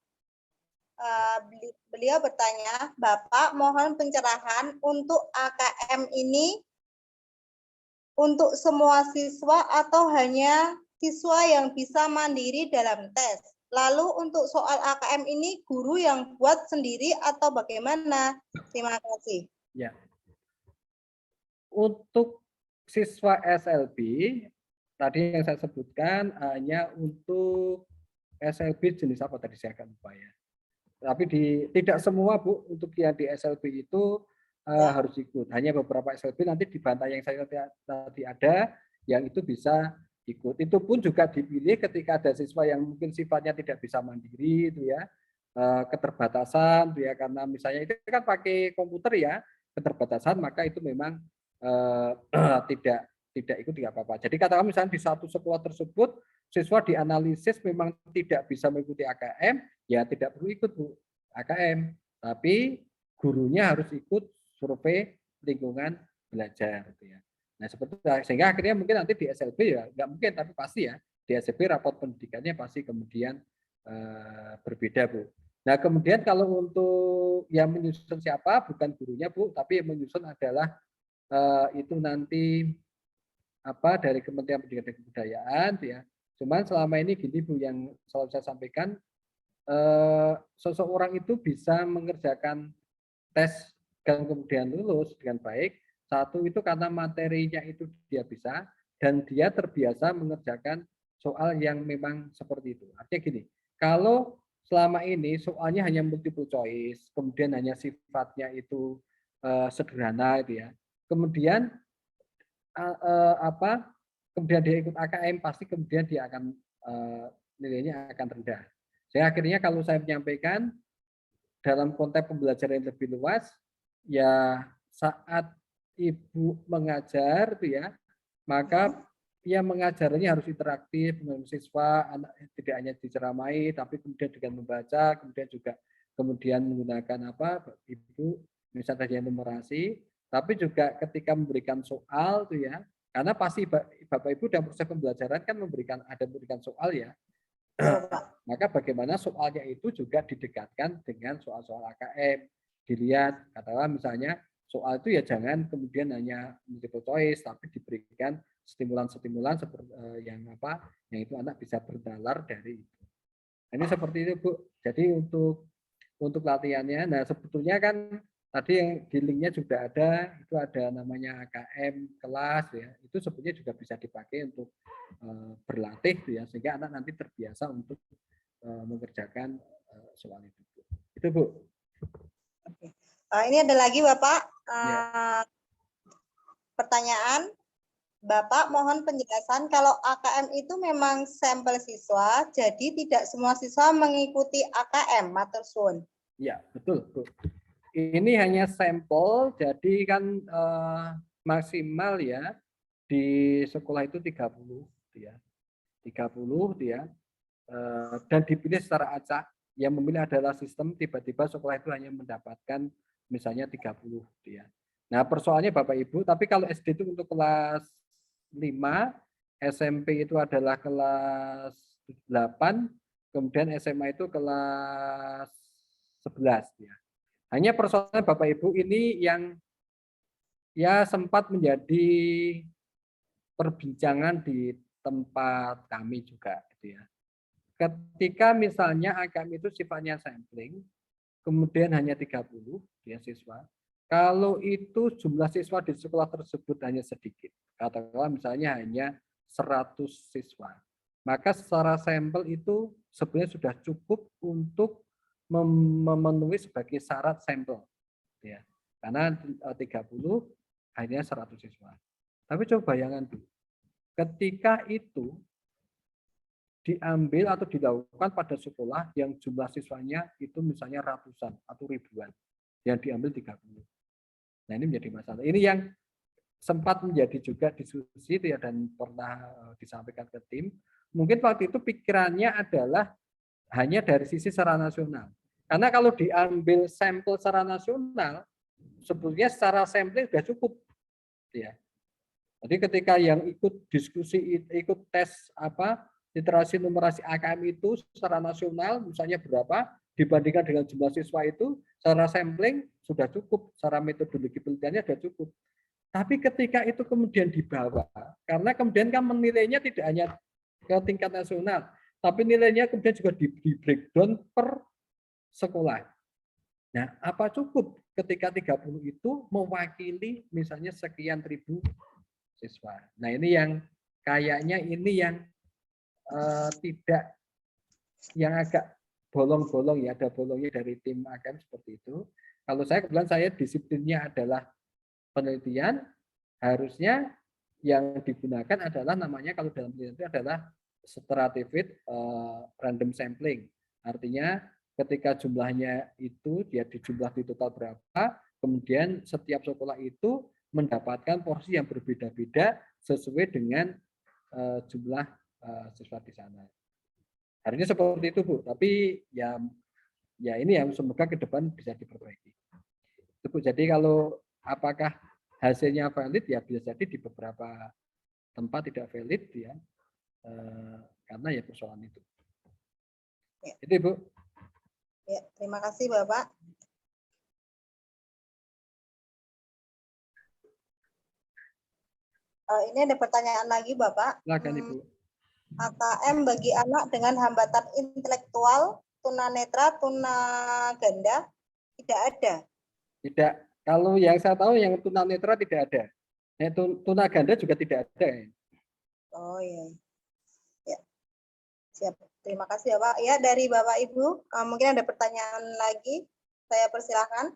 E: Beliau bertanya, Bapak mohon pencerahan untuk AKM ini untuk semua siswa atau hanya siswa yang bisa mandiri dalam tes. Lalu untuk soal AKM ini guru yang buat sendiri atau bagaimana? Terima kasih.
D: Ya. Untuk siswa SLB tadi yang saya sebutkan hanya untuk SLB jenis apa tadi saya akan lupa ya. Tapi tidak semua Bu, untuk yang di SLB itu harus ikut. Hanya beberapa SLB nanti di bantai yang saya tadi ada yang itu bisa ikut. Itu pun juga dipilih ketika ada siswa yang mungkin sifatnya tidak bisa mandiri itu ya, keterbatasan itu ya, karena misalnya itu kan pakai komputer ya, keterbatasan, maka itu memang tidak ikut tidak apa-apa. Jadi katakan misalnya di satu sekolah tersebut siswa dianalisis memang tidak bisa mengikuti AKM, ya tidak perlu ikut Bu AKM, tapi gurunya harus ikut survei lingkungan belajar gitu ya. Nah seperti itu, sehingga akhirnya mungkin nanti di SLB ya nggak mungkin tapi pasti ya di SLB rapot pendidikannya pasti kemudian berbeda Bu. Nah kemudian kalau untuk yang menyusun siapa bukan gurunya Bu, tapi yang menyusun adalah itu nanti dari Kementerian Pendidikan dan Kebudayaan ya. Cuman selama ini gini Bu, yang selalu saya sampaikan, seseorang itu bisa mengerjakan tes dan kemudian lulus dengan baik. Satu itu karena materinya itu dia bisa dan dia terbiasa mengerjakan soal yang memang seperti itu. Artinya gini, kalau selama ini soalnya hanya multiple choice, kemudian hanya sifatnya itu sederhana itu ya. Kemudian kemudian dia ikut AKM, pasti kemudian dia akan nilainya akan rendah. Jadi akhirnya kalau saya menyampaikan dalam konteks pembelajaran yang lebih luas, ya saat ibu mengajar itu ya, maka ya mengajarnya harus interaktif dengan siswa, anak tidak hanya diceramai, tapi kemudian dengan membaca, kemudian menggunakan ibu misalnya tadi numerasi, tapi juga ketika memberikan soal tuh ya, karena pasti Bapak Ibu dalam proses pembelajaran kan memberikan soal ya. Maka bagaimana soalnya itu juga didekatkan dengan soal-soal AKM. Dilihat, katakanlah misalnya soal itu ya jangan kemudian hanya multiple choice, tapi diberikan stimulan-stimulan seperti yang itu anak bisa bernalar dari itu. Ini seperti itu Bu. Jadi untuk latihannya, nah sebetulnya kan tadi yang di linknya juga ada, itu ada namanya AKM kelas ya, itu sebenarnya juga bisa dipakai untuk berlatih ya, sehingga anak nanti terbiasa untuk mengerjakan soal itu. Itu Bu.
E: Ini ada lagi Bapak,
D: Ya.
E: pertanyaan. Bapak mohon penjelasan kalau AKM itu memang sampel siswa, jadi tidak semua siswa mengikuti AKM, matur suwun.
D: Ya, betul, Bu. Ini hanya sampel, jadi kan maksimal ya di sekolah itu 30 ya. 30 ya. Dan dipilih secara acak. Yang memilih adalah sistem, tiba-tiba sekolah itu hanya mendapatkan misalnya 30 ya. Nah, persoalannya Bapak Ibu, tapi kalau SD itu untuk kelas 5, SMP itu adalah kelas 8, kemudian SMA itu kelas 11 ya. Hanya persoalan Bapak Ibu ini yang ya sempat menjadi perbincangan di tempat kami juga gitu ya. Ketika misalnya AKM itu sifatnya sampling, kemudian hanya 30 ya siswa. Kalau itu jumlah siswa di sekolah tersebut hanya sedikit, katakanlah misalnya hanya 100 siswa, maka secara sampel itu sebenarnya sudah cukup untuk memenuhi sebagai syarat sampel ya. Karena 30 hanya 100 siswa. Tapi coba bayangkan dulu, ketika itu diambil atau dilakukan pada sekolah yang jumlah siswanya itu misalnya ratusan atau ribuan, yang diambil 30. Nah, ini menjadi masalah. Ini yang sempat menjadi juga diskusi ya, dan pernah disampaikan ke tim. Mungkin waktu itu pikirannya adalah hanya dari sisi secara nasional. Karena kalau diambil sampel secara nasional, sebetulnya secara sampling sudah cukup. Ya. Jadi ketika yang ikut diskusi, ikut tes literasi numerasi AKM itu secara nasional misalnya berapa dibandingkan dengan jumlah siswa itu, secara sampling sudah cukup, secara metodologi penelitiannya sudah cukup. Tapi ketika itu kemudian dibawa, karena kemudian kan menilainya tidak hanya ke tingkat nasional, tapi nilainya kemudian juga di breakdown per sekolah. Nah, apa cukup ketika 30 itu mewakili misalnya sekian ribu siswa. Nah, ini yang kayaknya ini yang tidak, yang agak bolong-bolong ya, ada bolongnya dari tim AKM seperti itu. Kalau saya kebetulan saya disiplinnya adalah penelitian, harusnya yang digunakan adalah namanya kalau dalam penelitian itu adalah stratified random sampling. Artinya ketika jumlahnya itu dia dijumlah di total berapa, kemudian setiap sekolah itu mendapatkan porsi yang berbeda-beda sesuai dengan jumlah siswa di sana. Harusnya seperti itu Bu, tapi ya ini yang semoga ke depan bisa diperbaiki. Itu Bu. Jadi kalau apakah hasilnya valid ya bisa jadi di beberapa tempat tidak valid ya, karena ya persoalan itu.
E: Ya.
D: Itu Bu.
E: Ya, terima kasih Bapak. Ini ada pertanyaan lagi Bapak.
D: Silakan Ibu.
E: AKM bagi anak dengan hambatan intelektual, tunanetra, tunaganda tidak ada.
D: Tidak. Kalau yang saya tahu yang tunanetra tidak ada. Tunaganda juga tidak ada.
E: Oh iya. Ya. Siap. Terima kasih ya Pak. Ya, dari Bapak Ibu, mungkin ada pertanyaan lagi. Saya persilahkan.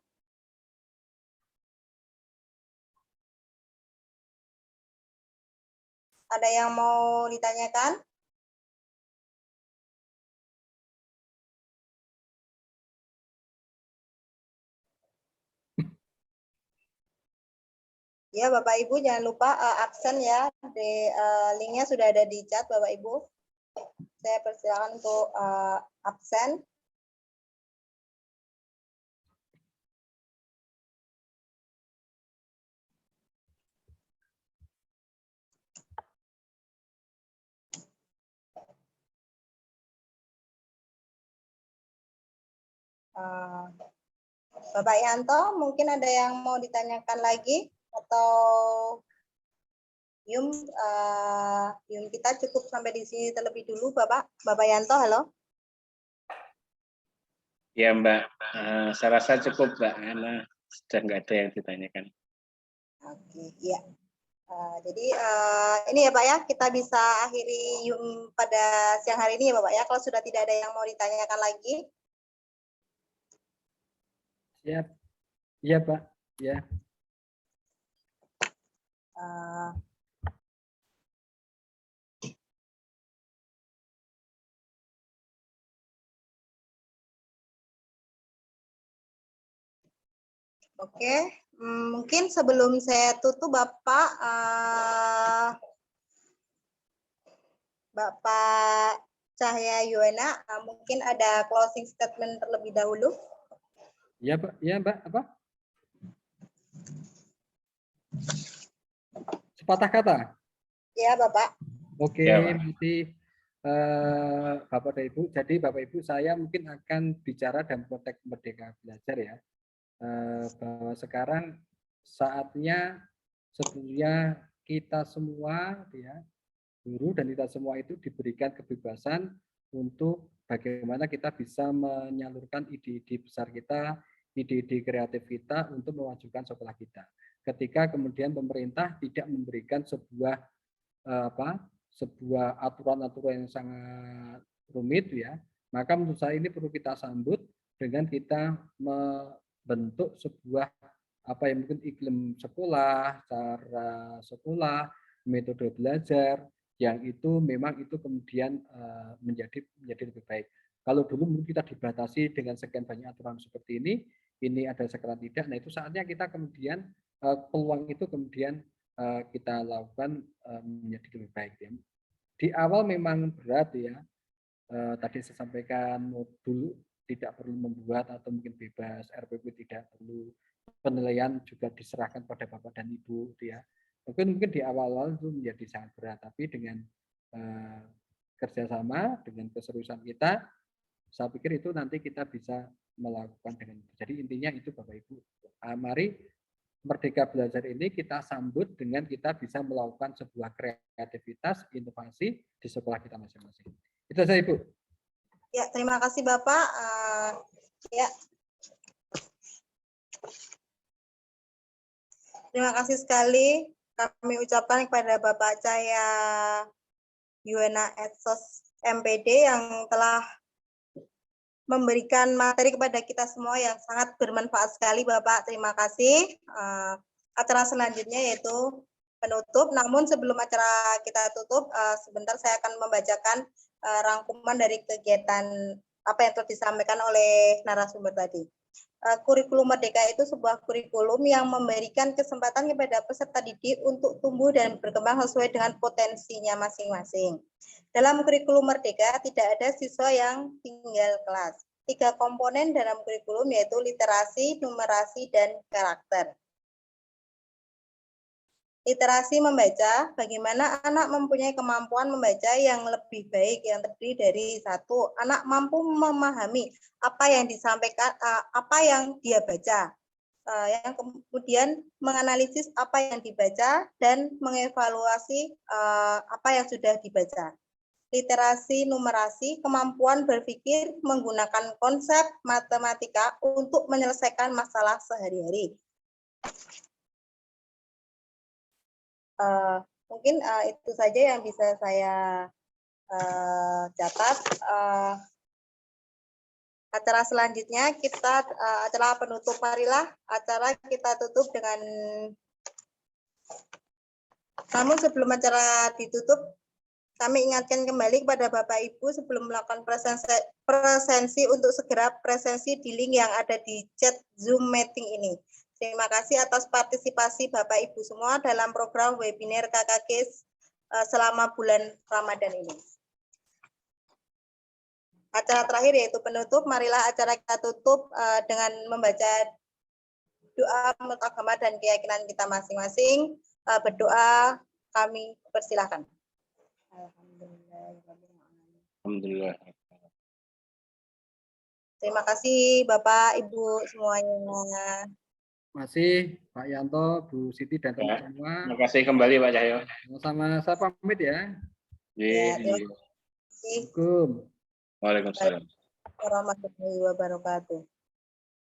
E: Ada yang mau ditanyakan? Ya, Bapak Ibu jangan lupa absen ya. Linknya sudah ada di chat Bapak Ibu. Saya persilakan untuk absen. Bapak Yanto, mungkin ada yang mau ditanyakan lagi atau Yum kita cukup sampai di sini terlebih dulu, Bapak Yanto, halo.
B: Ya Mbak, saya rasa cukup Mbak, karena sudah nggak ada yang ditanyakan.
E: Oke, iya. Jadi ini ya Pak ya, kita bisa akhiri pada siang hari ini ya Bapak ya, kalau sudah tidak ada yang mau ditanyakan lagi.
D: Siap. Iya, Pak. Ya.
E: Oke, mungkin sebelum saya tutup Bapak, Bapak Cahya Yuwana, mungkin ada closing statement terlebih dahulu.
D: Iya, Pak. Iya, Mbak. Apa? Sepatah kata.
E: Ya, Bapak.
D: Oke,
B: Ya, Pak.
D: nanti Bapak dan Ibu. Jadi Bapak Ibu, saya mungkin akan bicara dalam konteks Merdeka Belajar ya. Bahwa sekarang saatnya sebetulnya kita semua ya, guru dan kita semua itu diberikan kebebasan untuk bagaimana kita bisa menyalurkan ide-ide besar kita, ide-ide kreatif kita untuk memajukan sekolah kita. Ketika kemudian pemerintah tidak memberikan sebuah sebuah aturan-aturan yang sangat rumit ya, maka menurut saya ini perlu kita sambut dengan kita membentuk sebuah yang mungkin iklim sekolah, cara sekolah, metode belajar yang itu memang itu kemudian menjadi lebih baik. Kalau dulu mungkin kita dibatasi dengan sekian banyak aturan seperti ini ada sekarang tidak. Nah itu saatnya kita kemudian peluang itu kemudian kita lakukan menjadi lebih baik ya. Di awal memang berat ya. Tadi saya sampaikan modul tidak perlu membuat atau mungkin bebas, RPP tidak perlu, penilaian juga diserahkan pada Bapak dan Ibu ya. Mungkin di awal-awal itu menjadi sangat berat, tapi dengan kerjasama, dengan keseriusan kita, saya pikir itu nanti kita bisa melakukan dengan itu. Jadi intinya itu Bapak Ibu, mari Merdeka Belajar ini kita sambut dengan kita bisa melakukan sebuah kreativitas, inovasi di sekolah kita masing-masing. Itu saja Ibu.
E: Ya, terima kasih Bapak. Ya. Terima kasih sekali kami ucapkan kepada Bapak Cahya Yuwana Etsos MPD yang telah memberikan materi kepada kita semua yang sangat bermanfaat sekali Bapak. Terima kasih. Acara selanjutnya yaitu penutup. Namun sebelum acara kita tutup, sebentar saya akan membacakan rangkuman dari kegiatan apa yang telah disampaikan oleh narasumber tadi. Kurikulum Merdeka itu sebuah kurikulum yang memberikan kesempatan kepada peserta didik untuk tumbuh dan berkembang sesuai dengan potensinya masing-masing. Dalam kurikulum Merdeka tidak ada siswa yang tinggal kelas. 3 komponen dalam kurikulum yaitu literasi, numerasi, dan karakter. Literasi membaca, bagaimana anak mempunyai kemampuan membaca yang lebih baik yang terdiri dari 1, anak mampu memahami apa yang disampaikan, apa yang dia baca. Yang kemudian menganalisis apa yang dibaca dan mengevaluasi apa yang sudah dibaca. Literasi numerasi, kemampuan berpikir menggunakan konsep matematika untuk menyelesaikan masalah sehari-hari. Mungkin itu saja yang bisa saya catat. Acara selanjutnya kita acara penutup, marilah acara kita tutup dengan, namun sebelum acara ditutup kami ingatkan kembali kepada Bapak Ibu sebelum melakukan presensi untuk segera presensi di link yang ada di chat Zoom meeting ini. Terima kasih atas partisipasi Bapak Ibu semua dalam program webinar KKG selama bulan Ramadan ini. Acara terakhir yaitu penutup, marilah acara kita tutup dengan membaca doa menurut agama dan keyakinan kita masing-masing. Berdoa, kami persilahkan.
B: Alhamdulillah.
E: Terima kasih Bapak, Ibu semuanya.
D: Terima kasih Pak Yanto, Bu Siti dan teman semua.
B: Terima kasih kembali Pak Cahyo.
D: Sama saya pamit ya.
E: Terima kasih.
D: Assalamualaikum.
B: Waalaikumsalam.
E: Warahmatullahi wabarakatuh.